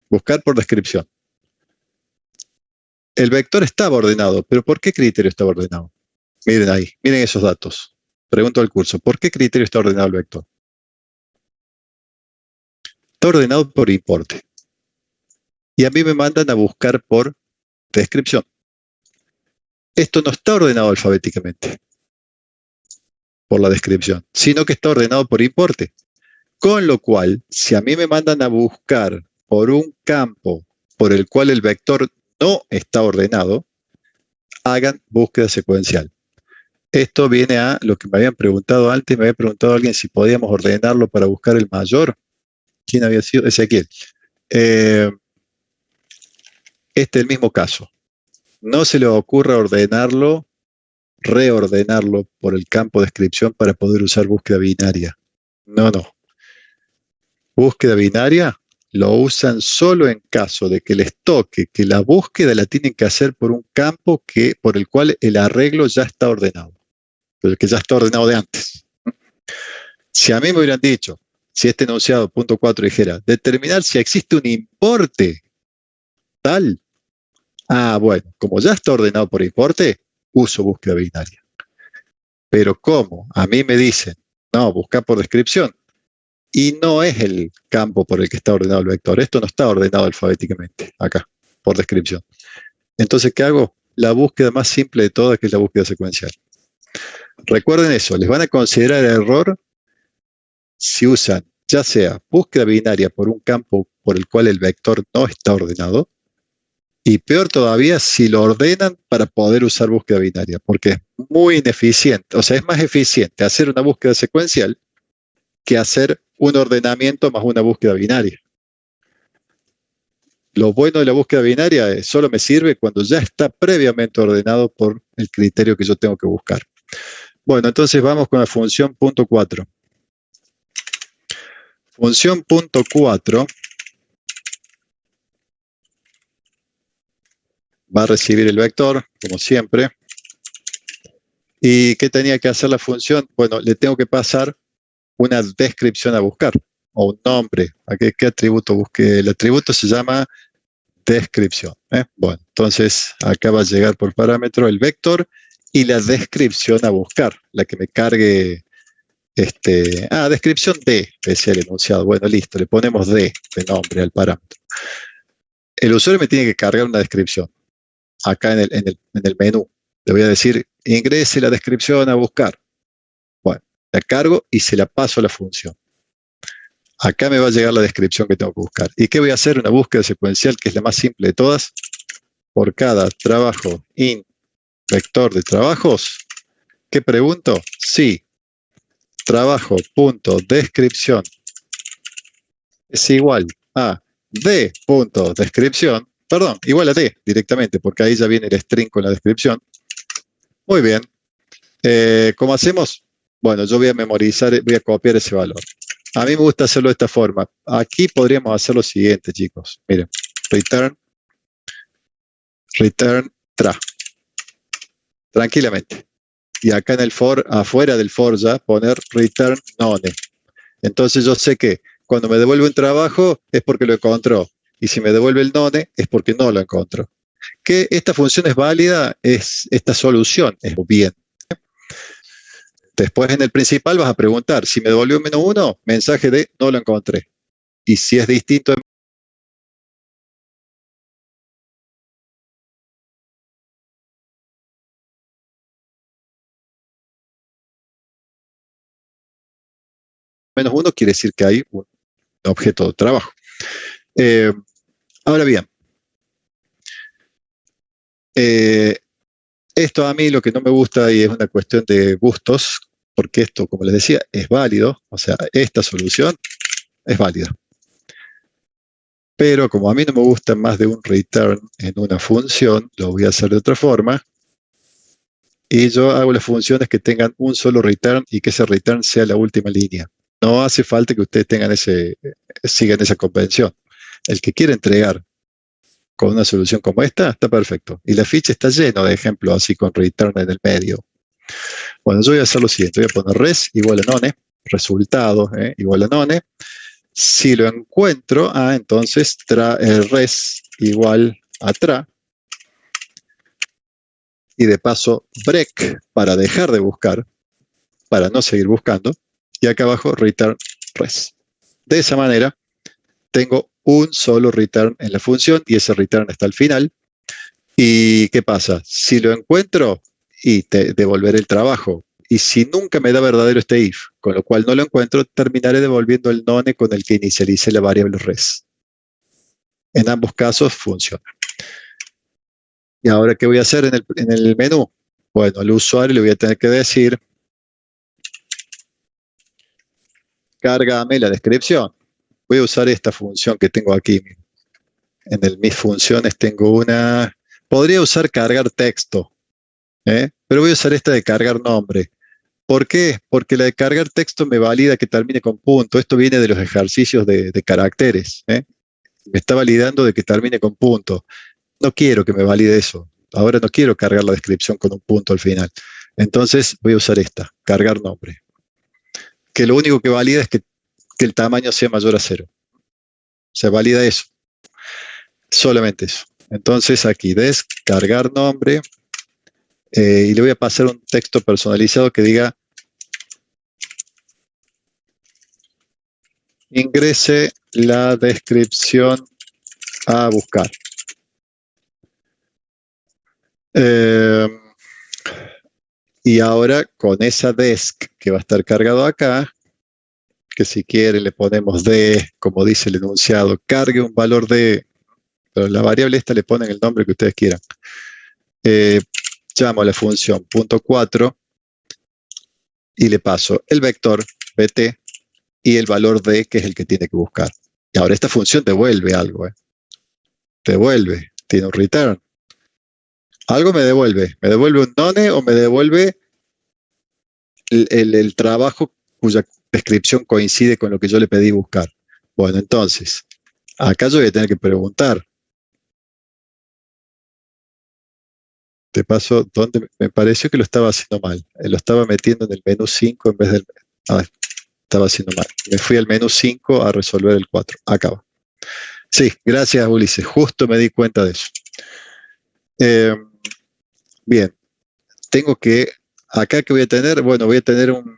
Buscar por descripción. El vector estaba ordenado, pero ¿por qué criterio estaba ordenado? Miren ahí, miren esos datos. Pregunto al curso, ¿por qué criterio está ordenado el vector? Está ordenado por importe. Y a mí me mandan a buscar por descripción. Esto no está ordenado alfabéticamente por la descripción, sino que está ordenado por importe. Con lo cual, si a mí me mandan a buscar por un campo por el cual el vector no está ordenado, hagan búsqueda secuencial. Esto viene a lo que me habían preguntado antes. Me había preguntado alguien si podíamos ordenarlo para buscar el mayor. ¿Quién había sido? Ezequiel. Este es el mismo caso. No se le ocurra ordenarlo, reordenarlo por el campo de descripción para poder usar búsqueda binaria. No, no. Búsqueda binaria lo usan solo en caso de que les toque que la búsqueda la tienen que hacer por un campo por el cual el arreglo ya está ordenado, pero que ya está ordenado de antes. Si a mí me hubieran dicho, si este enunciado, punto 4, dijera, determinar si existe un importe tal, bueno, como ya está ordenado por importe, uso búsqueda binaria. Pero como a mí me dicen, no, busca por descripción, y no es el campo por el que está ordenado el vector, esto no está ordenado alfabéticamente, acá, por descripción. Entonces, ¿qué hago? La búsqueda más simple de todas, que es la búsqueda secuencial. Recuerden eso, les van a considerar error si usan ya sea búsqueda binaria por un campo por el cual el vector no está ordenado, y peor todavía si lo ordenan para poder usar búsqueda binaria, porque es muy ineficiente, o sea, es más eficiente hacer una búsqueda secuencial que hacer un ordenamiento más una búsqueda binaria. Lo bueno de la búsqueda binaria es solo me sirve cuando ya está previamente ordenado por el criterio que yo tengo que buscar. Bueno, entonces vamos con la función punto 4. Función punto 4 va a recibir el vector, como siempre. ¿Y qué tenía que hacer la función? Bueno, le tengo que pasar una descripción a buscar, o un nombre. ¿A qué atributo busqué? El atributo se llama descripción. Bueno, entonces acá va a llegar por parámetro el vector y la descripción a buscar, la que me cargue, descripción de, es el enunciado. Bueno, listo, le ponemos de nombre al parámetro. El usuario me tiene que cargar una descripción. Acá en el menú, le voy a decir, ingrese la descripción a buscar. Bueno, la cargo y se la paso a la función. Acá me va a llegar la descripción que tengo que buscar. ¿Y qué voy a hacer? Una búsqueda secuencial, que es la más simple de todas. Por cada trabajo in vector de trabajos, ¿qué pregunto? Si trabajo.descripción es igual a d.descripción, perdón, igual a d directamente, porque ahí ya viene el string con la descripción. Muy bien. ¿Cómo hacemos? Bueno, yo voy a memorizar, voy a copiar ese valor. A mí me gusta hacerlo de esta forma. Aquí podríamos hacer lo siguiente, chicos. Miren, return tra. Tranquilamente. Y acá en el for, afuera del for ya, poner return none. Entonces yo sé que cuando me devuelve un trabajo es porque lo encontró. Y si me devuelve el none es porque no lo encontró. Que esta función es válida, esta solución es bien. Después en el principal vas a preguntar, si me devolvió -1, mensaje de no lo encontré. Y si es distinto de -1, quiere decir que hay un objeto de trabajo. Ahora bien, esto a mí lo que no me gusta y es una cuestión de gustos, porque esto, como les decía, es válido, o sea, esta solución es válida. Pero como a mí no me gusta más de un return en una función, lo voy a hacer de otra forma. Y yo hago las funciones que tengan un solo return y que ese return sea la última línea. No hace falta que ustedes sigan esa convención. El que quiera entregar con una solución como esta, está perfecto. Y la ficha está llena de ejemplos así con return en el medio. Bueno, yo voy a hacer lo siguiente. Voy a poner res igual a none, resultado igual a none. Si lo encuentro, entonces res igual a tra. Y de paso break para dejar de buscar, para no seguir buscando. Y acá abajo return res. De esa manera tengo un solo return en la función y ese return está al final. ¿Y qué pasa? Si lo encuentro, y te devolveré el trabajo. Y si nunca me da verdadero este if, con lo cual no lo encuentro, terminaré devolviendo el none con el que inicialice la variable res. En ambos casos funciona. ¿Y ahora qué voy a hacer en el menú? Bueno, al usuario le voy a tener que decir, cárgame la descripción. Voy a usar esta función que tengo aquí. En mis funciones tengo una... Podría usar cargar texto, pero voy a usar esta de cargar nombre. ¿Por qué? Porque la de cargar texto me valida que termine con punto. Esto viene de los ejercicios de caracteres, ¿eh? Me está validando de que termine con punto. No quiero que me valide eso. Ahora no quiero cargar la descripción con un punto al final. Entonces voy a usar esta, cargar nombre. Que lo único que valida es que el tamaño sea mayor a 0. Se valida eso. Solamente eso. Entonces aquí, descargar nombre. Y le voy a pasar un texto personalizado que diga ingrese la descripción a buscar. Y ahora con esa desc que va a estar cargado acá, que si quiere le ponemos D, como dice el enunciado, cargue un valor de, pero la variable esta le ponen el nombre que ustedes quieran. Llamo a la función .4 y le paso el vector bt y el valor D, que es el que tiene que buscar. Y ahora esta función devuelve algo. Devuelve, tiene un return. Algo me devuelve un none o me devuelve el trabajo cuya descripción coincide con lo que yo le pedí buscar. Bueno, entonces, acá yo voy a tener que preguntar. Te paso donde me pareció que lo estaba haciendo mal. Lo estaba metiendo en el menú 5 en vez del... estaba haciendo mal. Me fui al menú 5 a resolver el 4. Acá va. Sí, gracias Ulises. Justo me di cuenta de eso. Bien. Tengo que... Acá que voy a tener, bueno, voy a tener un,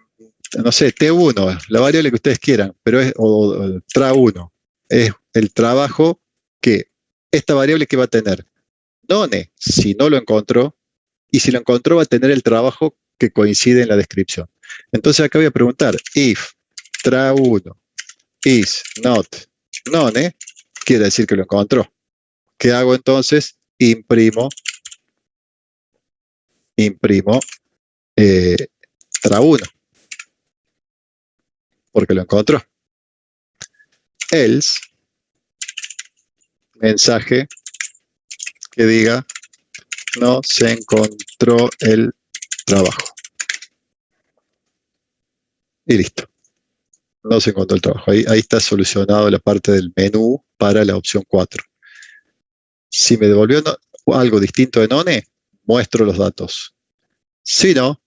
no sé, T1, la variable que ustedes quieran, pero es, o tra1, es el trabajo que esta variable que va a tener. None, si no lo encontró, y si lo encontró va a tener el trabajo que coincide en la descripción. Entonces acá voy a preguntar, if tra1 is not none, quiere decir que lo encontró. ¿Qué hago entonces? Imprimo tra1, porque lo encontró. Else, mensaje que diga no se encontró el trabajo. Y listo. No se encontró el trabajo. Ahí está solucionado la parte del menú para la opción 4. Si me devolvió algo distinto de none, muestro los datos. Si no,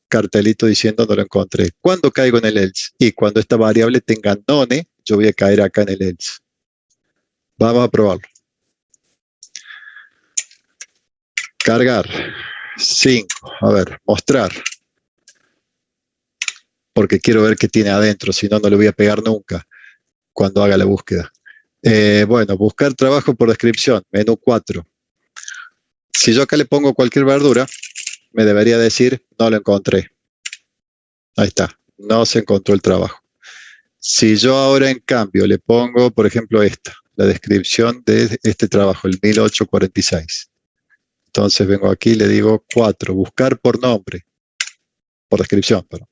cartelito diciendo no lo encontré. ¿Cuándo caigo en el else? Y cuando esta variable tenga none, yo voy a caer acá en el else. Vamos a probarlo. Cargar. 5. A ver, mostrar. Porque quiero ver qué tiene adentro, si no, no le voy a pegar nunca cuando haga la búsqueda. Bueno, buscar trabajo por descripción, menú 4. Si yo acá le pongo cualquier verdura, me debería decir, no lo encontré. Ahí está, no se encontró el trabajo. Si yo ahora en cambio le pongo, por ejemplo, esta, la descripción de este trabajo, el 1846. Entonces vengo aquí y le digo 4, buscar por nombre, por descripción, perdón.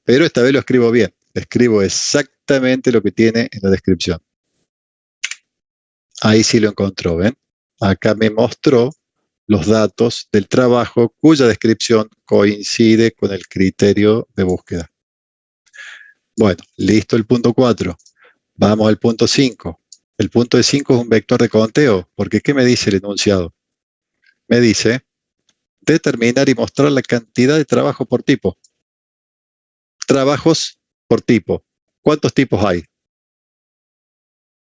Pero esta vez lo escribo bien, escribo exactamente lo que tiene en la descripción. Ahí sí lo encontró, ¿ven? Acá me mostró los datos del trabajo cuya descripción coincide con el criterio de búsqueda. Bueno, listo el punto 4. Vamos al punto 5. El punto de 5 es un vector de conteo, porque ¿qué me dice el enunciado? Me dice determinar y mostrar la cantidad de trabajo por tipo. Trabajos por tipo. ¿Cuántos tipos hay?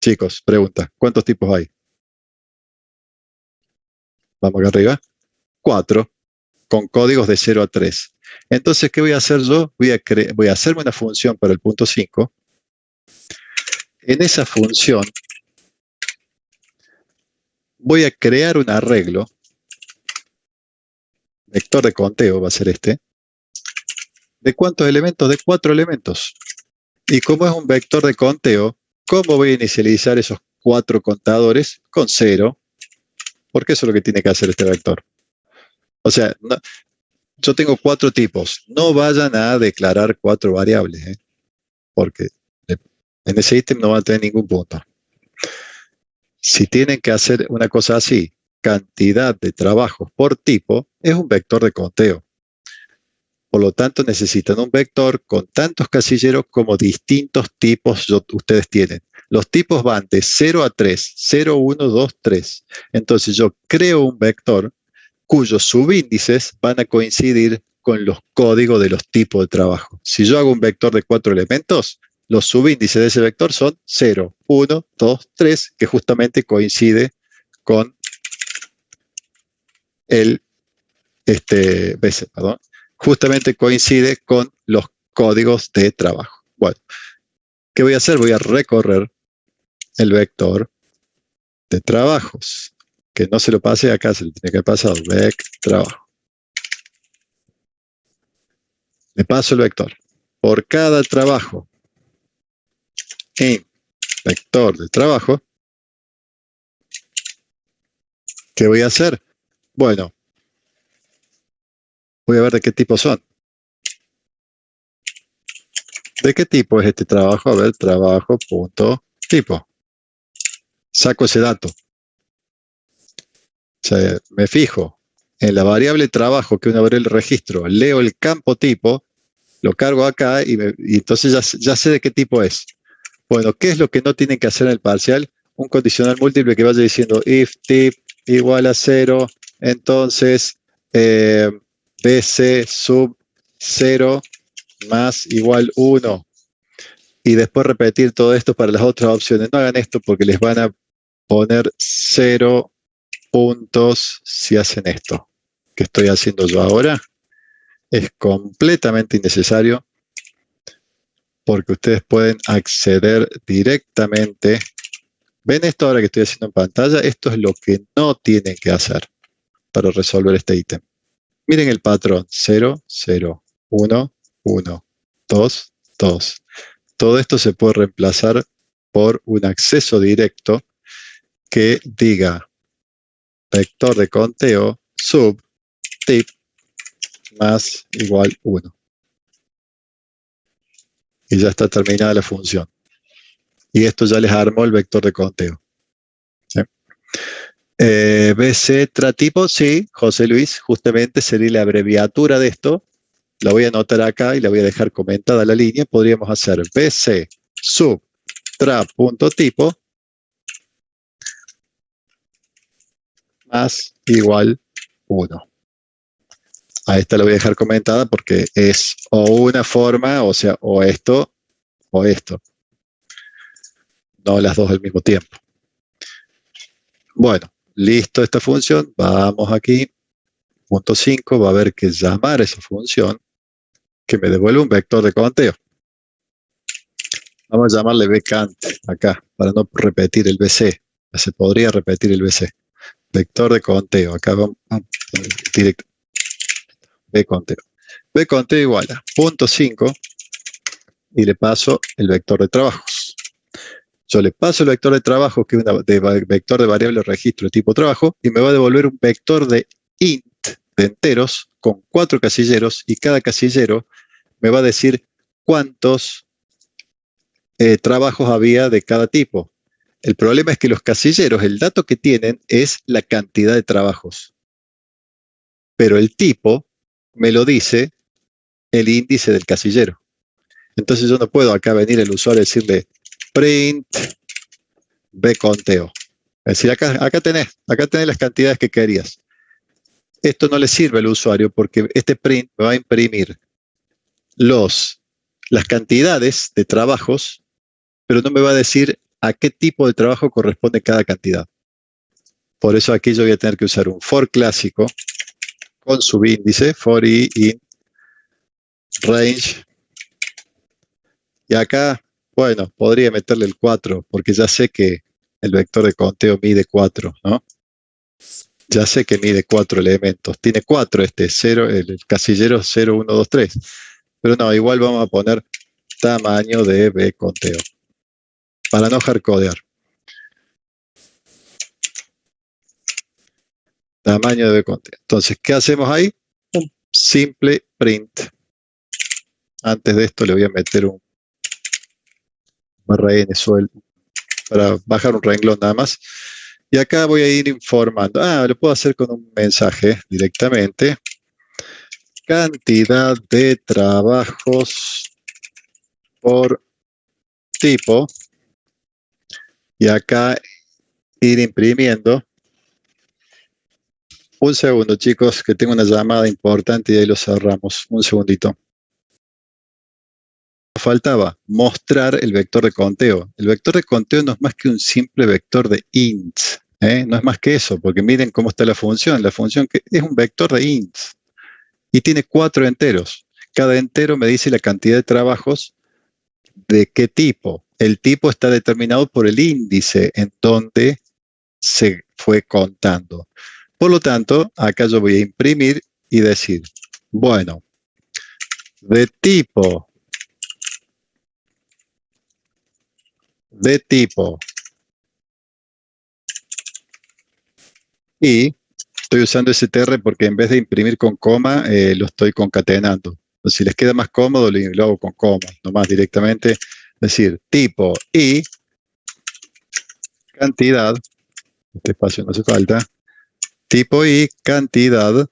Chicos, pregunta, ¿cuántos tipos hay? Vamos acá arriba. 4, con códigos de 0 a 3. Entonces, ¿qué voy a hacer yo? Voy a hacerme una función para el punto 5. En esa función voy a crear un arreglo. Vector de conteo va a ser este. ¿De cuántos elementos? De 4 elementos. Y como es un vector de conteo, ¿cómo voy a inicializar esos 4 contadores? Con 0. Porque eso es lo que tiene que hacer este vector. O sea, no, yo tengo 4 tipos. No vayan a declarar 4 variables, porque en ese ítem no van a tener ningún punto. Si tienen que hacer una cosa así, cantidad de trabajos por tipo, es un vector de conteo. Por lo tanto, necesitan un vector con tantos casilleros como distintos tipos ustedes tienen. Los tipos van de 0 a 3, 0, 1, 2, 3. Entonces yo creo un vector cuyos subíndices van a coincidir con los códigos de los tipos de trabajo. Si yo hago un vector de 4 elementos, los subíndices de ese vector son 0, 1, 2, 3, que justamente coincide con el BC, perdón. Justamente coincide con los códigos de trabajo. Bueno, ¿qué voy a hacer? Voy a recorrer el vector de trabajos. Que no se lo pase acá, se lo tiene que pasar vec trabajo. Le paso el vector. Por cada trabajo en vector de trabajo, ¿qué voy a hacer? Bueno, voy a ver de qué tipo son. ¿De qué tipo es este trabajo? A ver, trabajo.tipo. Saco ese dato. O sea, me fijo en la variable trabajo, que es una variable registro, leo el campo tipo, lo cargo acá y entonces ya sé de qué tipo es. Bueno, ¿qué es lo que no tienen que hacer en el parcial? Un condicional múltiple que vaya diciendo if tip igual a 0, entonces BC sub 0 más igual 1. Y después repetir todo esto para las otras opciones. No hagan esto porque les van a poner 0 puntos si hacen esto que estoy haciendo yo ahora. Es completamente innecesario porque ustedes pueden acceder directamente. ¿Ven esto ahora que estoy haciendo en pantalla? Esto es lo que no tienen que hacer para resolver este ítem. Miren el patrón 0, 0, 1, 1, 2, 2. Todo esto se puede reemplazar por un acceso directo que diga vector de conteo sub tip más igual 1. Y ya está terminada la función. Y esto ya les armó el vector de conteo. ¿Sí? BC tratipo, sí, José Luis, justamente sería la abreviatura de esto. La voy a anotar acá y la voy a dejar comentada la línea. Podríamos hacer BC sub tra.tipo más igual 1. A esta la voy a dejar comentada porque es o una forma, o sea, o esto o esto. No las dos al mismo tiempo. Bueno, listo esta función. Vamos aquí. Punto 5 va a haber que llamar a esa función que me devuelve un vector de conteo. Vamos a llamarle bcant acá para no repetir el BC. Se podría repetir el BC. Vector de conteo. Acá vamos directo. Bconteo. Bconteo igual a punto 5 y le paso el vector de trabajos. Yo le paso el vector de trabajo, que es un vector de variable registro de tipo trabajo, y me va a devolver un vector de int de enteros con 4 casilleros, y cada casillero me va a decir cuántos trabajos había de cada tipo. El problema es que los casilleros, el dato que tienen es la cantidad de trabajos. Pero el tipo me lo dice el índice del casillero. Entonces yo no puedo acá venir el usuario y decirle print bconteo. Es decir, acá tenés las cantidades que querías. Esto no le sirve al usuario porque este print me va a imprimir las cantidades de trabajos, pero no me va a decir a qué tipo de trabajo corresponde cada cantidad. Por eso aquí yo voy a tener que usar un for clásico con subíndice, for i in range. Y acá, bueno, podría meterle el 4, porque ya sé que el vector de conteo mide 4, ¿no? Ya sé que mide 4 elementos. Tiene 4 el casillero 0, 1, 2, 3. Pero no, igual vamos a poner tamaño de bconteo. Para no hardcodear. Tamaño de bconteo. Entonces, ¿qué hacemos ahí? Un simple print. Antes de esto le voy a meter un barra n suelto para bajar un renglón nada más. Y acá voy a ir informando. Lo puedo hacer con un mensaje directamente. cantidad de trabajos por tipo. Y acá ir imprimiendo. Un segundo, chicos, que tengo una llamada importante y ahí lo cerramos. Un segundito. Faltaba mostrar el vector de conteo. El vector de conteo no es más que un simple vector de int. No es más que eso, porque miren cómo está la función. La función que es un vector de int y tiene 4 enteros. Cada entero me dice la cantidad de trabajos de qué tipo. El tipo está determinado por el índice en donde se fue contando. Por lo tanto, acá yo voy a imprimir y decir, bueno, de tipo y estoy usando str porque en vez de imprimir con coma, lo estoy concatenando. Entonces, si les queda más cómodo, lo hago con coma, nomás directamente. Es decir, tipo y cantidad, este espacio no hace falta, tipo y cantidad.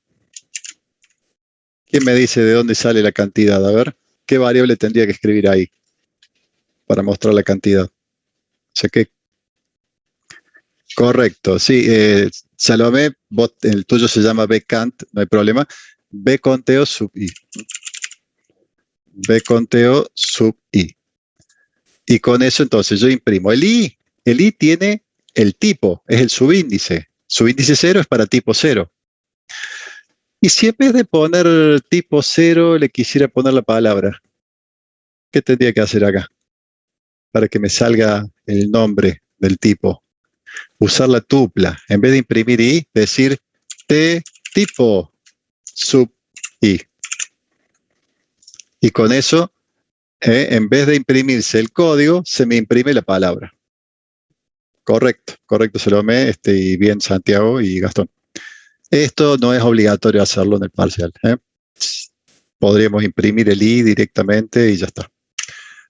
¿Quién me dice de dónde sale la cantidad? A ver, ¿qué variable tendría que escribir ahí para mostrar la cantidad? O sea que, correcto, sí, Salomé, el tuyo se llama bcant, no hay problema. Bconteo sub i. Bconteo sub i. Y con eso entonces yo imprimo el i. El i tiene el tipo, es el subíndice. Subíndice 0 es para tipo 0. Y si en vez de poner tipo 0 le quisiera poner la palabra, ¿qué tendría que hacer acá? Para que me salga el nombre del tipo. Usar la tupla. En vez de imprimir i, decir t tipo sub i. Y con eso, en vez de imprimirse el código, se me imprime la palabra. Correcto, correcto, Salomé, y bien Santiago y Gastón. Esto no es obligatorio hacerlo en el parcial. Podríamos imprimir el i directamente y ya está.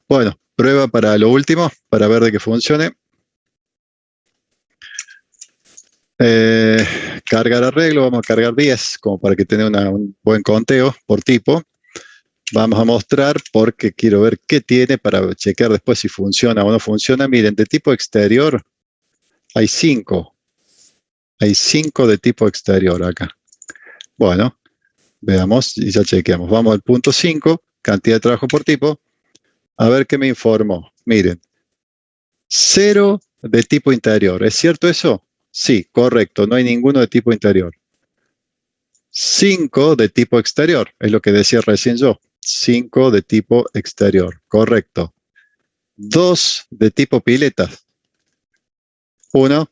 Bueno, prueba para lo último, para ver de que funcione. Cargar arreglo, vamos a cargar 10, como para que tenga un buen conteo por tipo. Vamos a mostrar porque quiero ver qué tiene para chequear después si funciona o no funciona. Miren, de tipo exterior hay 5. Hay 5 de tipo exterior acá. Bueno, veamos y ya chequeamos. Vamos al punto 5, cantidad de trabajo por tipo. A ver qué me informó. Miren, 0 de tipo interior. ¿Es cierto eso? Sí, correcto. No hay ninguno de tipo interior. 5 de tipo exterior. Es lo que decía recién yo. 5 de tipo exterior. Correcto. 2 de tipo piletas. 1,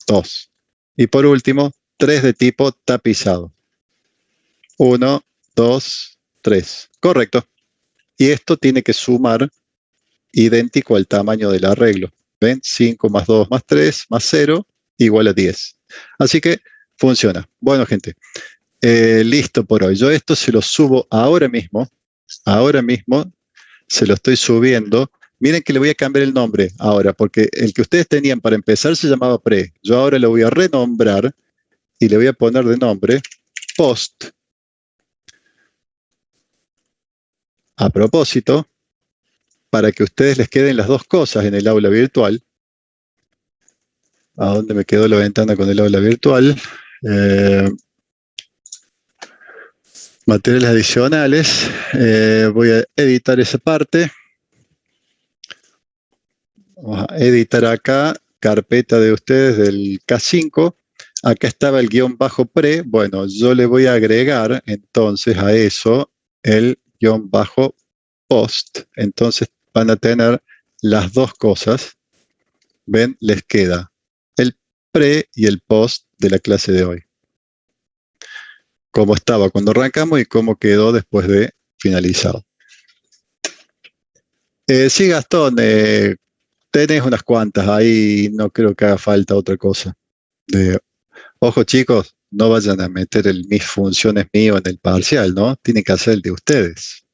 2. Y por último, 3 de tipo tapizado. 1, 2, 3. Correcto. Y esto tiene que sumar idéntico al tamaño del arreglo. ¿Ven? 5 más 2 más 3 más 0 igual a 10. Así que funciona. Bueno, gente, listo por hoy. Yo esto se lo subo ahora mismo. Ahora mismo se lo estoy subiendo. Miren que le voy a cambiar el nombre ahora, porque el que ustedes tenían para empezar se llamaba pre. Yo ahora lo voy a renombrar y le voy a poner de nombre post. A propósito, para que a ustedes les queden las dos cosas en el aula virtual. ¿A dónde me quedó la ventana con el aula virtual? Materiales adicionales. Voy a editar esa parte. Vamos a editar acá, carpeta de ustedes del K5. Acá estaba el guión bajo pre. Bueno, yo le voy a agregar entonces a eso el guión bajo post. Entonces van a tener las dos cosas. Ven, les queda el pre y el post de la clase de hoy. Cómo estaba cuando arrancamos y cómo quedó después de finalizado. Sí, Gastón, tenés unas cuantas ahí, no creo que haga falta otra cosa. Ojo, chicos, no vayan a meter mis funciones mío en el parcial, ¿no? Tienen que hacer el de ustedes.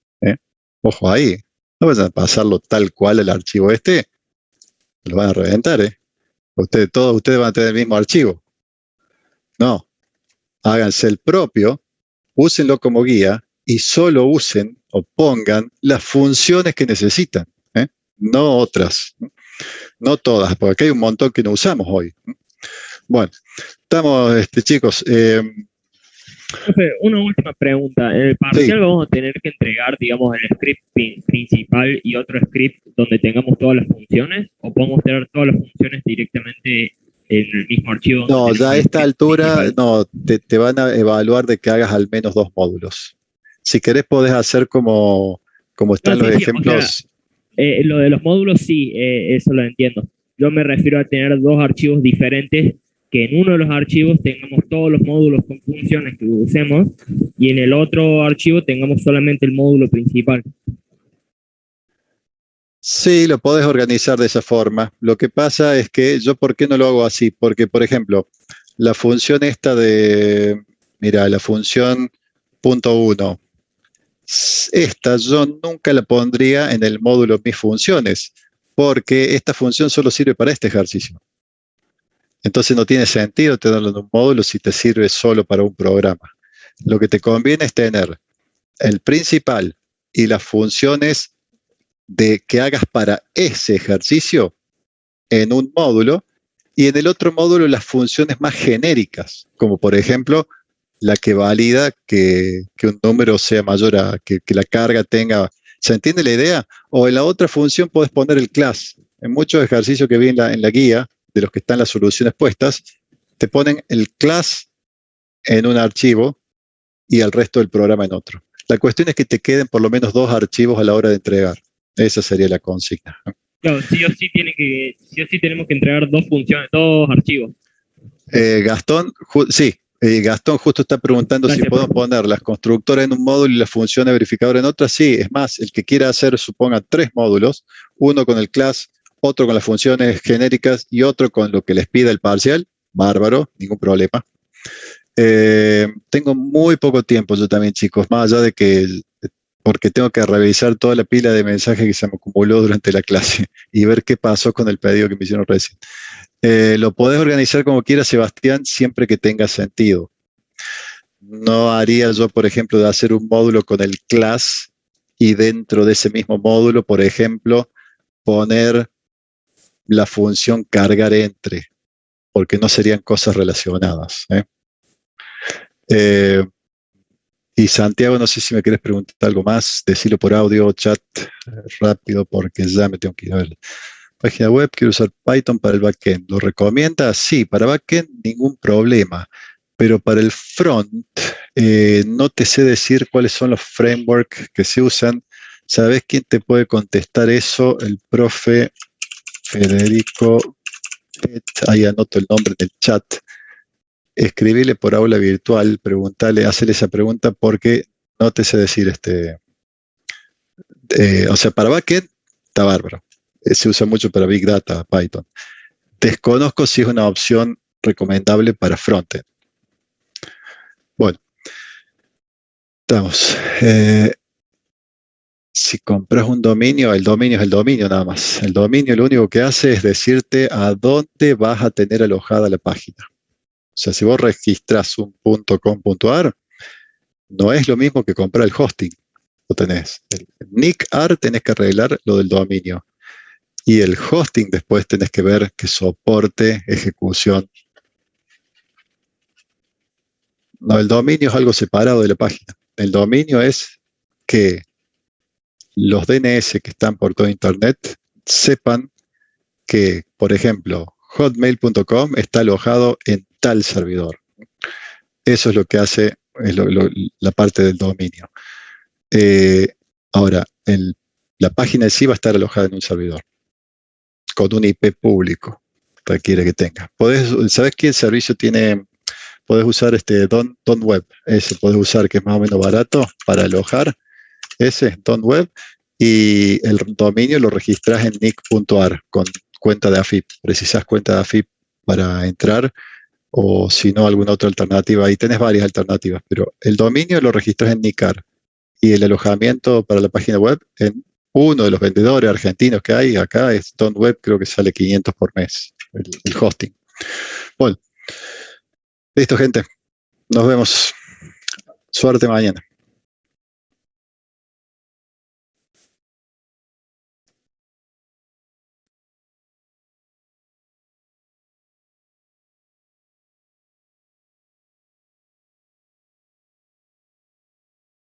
Ojo ahí, no vayan a pasarlo tal cual el archivo lo van a reventar, todos ustedes van a tener el mismo archivo. No, háganse el propio, úsenlo como guía y solo usen o pongan las funciones que necesitan, no otras, no todas, porque aquí hay un montón que no usamos hoy. Bueno, estamos, chicos.
Profe, una última pregunta. En el parcial vamos a tener que entregar, digamos, el script principal y otro script donde tengamos todas las funciones, o podemos tener todas las funciones directamente en el mismo archivo.
No, ya a esta altura no, te van a evaluar de que hagas al menos 2 módulos. Si querés podés hacer como están los ejemplos.
O sea, lo de los módulos sí, eso lo entiendo. Yo me refiero a tener 2 archivos diferentes, que en uno de los archivos tengamos todos los módulos con funciones que usemos y en el otro archivo tengamos solamente el módulo principal.
Sí, lo podés organizar de esa forma. Lo que pasa es que yo, ¿por qué no lo hago así? Porque, por ejemplo, la función esta de, mira, la función .1, esta yo nunca la pondría en el módulo mis funciones, porque esta función solo sirve para este ejercicio. Entonces no tiene sentido tenerlo en un módulo si te sirve solo para un programa. Lo que te conviene es tener el principal y las funciones que hagas para ese ejercicio en un módulo, y en el otro módulo las funciones más genéricas, como por ejemplo la que valida que un número sea mayor a que la carga tenga. ¿Se entiende la idea? O en la otra función podés poner el class. En muchos ejercicios que vi en la guía, de los que están las soluciones puestas, te ponen el class en un archivo y el resto del programa en otro. La cuestión es que te queden por lo menos 2 archivos a la hora de entregar. Esa sería la consigna.
Claro, sí o sí tenemos que entregar 2 funciones, 2 archivos.
Gastón, Gastón justo está preguntando si podemos poner las constructoras en un módulo y las funciones verificadoras en otra. Sí, es más, el que quiera hacer, suponga, 3 módulos, uno con el class, otro con las funciones genéricas y otro con lo que les pida el parcial, bárbaro, ningún problema. Tengo muy poco tiempo yo también, chicos, más allá de que, porque tengo que revisar toda la pila de mensajes que se me acumuló durante la clase y ver qué pasó con el pedido que me hicieron recién. Lo podés organizar como quieras, Sebastián, siempre que tenga sentido. No haría yo, por ejemplo, de hacer un módulo con el class y dentro de ese mismo módulo, por ejemplo, poner la función cargar entre, porque no serían cosas relacionadas. Y Santiago, no sé si me quieres preguntar algo más, decirlo por audio, chat, rápido, porque ya me tengo que ir a ver. Página web, quiero usar Python para el backend. ¿Lo recomiendas? Sí, para backend ningún problema, pero para el front no te sé decir cuáles son los frameworks que se usan. ¿Sabes quién te puede contestar eso? El profe Federico. Ahí anoto el nombre del chat. Escribile por aula virtual, preguntale, hacerle esa pregunta porque no te sé decir o sea, para backend está bárbaro. Se usa mucho para Big Data, Python. Desconozco si es una opción recomendable para frontend. Bueno, estamos. Si compras un dominio, el dominio es el dominio nada más. El dominio lo único que hace es decirte a dónde vas a tener alojada la página. O sea, si vos registras un .com.ar, no es lo mismo que comprar el hosting. Lo tenés. El nick.ar tenés que arreglar lo del dominio. Y el hosting después tenés que ver que soporte ejecución. No, el dominio es algo separado de la página. El dominio es que los DNS que están por todo Internet sepan que, por ejemplo, hotmail.com está alojado en tal servidor. Eso es lo que hace la parte del dominio. Ahora, la página en sí va a estar alojada en un servidor con un IP público, requiere que tenga. ¿Sabes qué servicio tiene? Podés usar Don Web, ese podés usar, que es más o menos barato para alojar, ese Don Web, y el dominio lo registras en nick.ar con cuenta de AFIP. Precisas cuenta de AFIP para entrar, o si no, alguna otra alternativa. Ahí tenés varias alternativas, pero el dominio lo registras en nick.ar y el alojamiento para la página web en uno de los vendedores argentinos que hay acá, es Don Web, creo que sale 500 por mes, el hosting. Bueno, listo, gente. Nos vemos. Suerte mañana.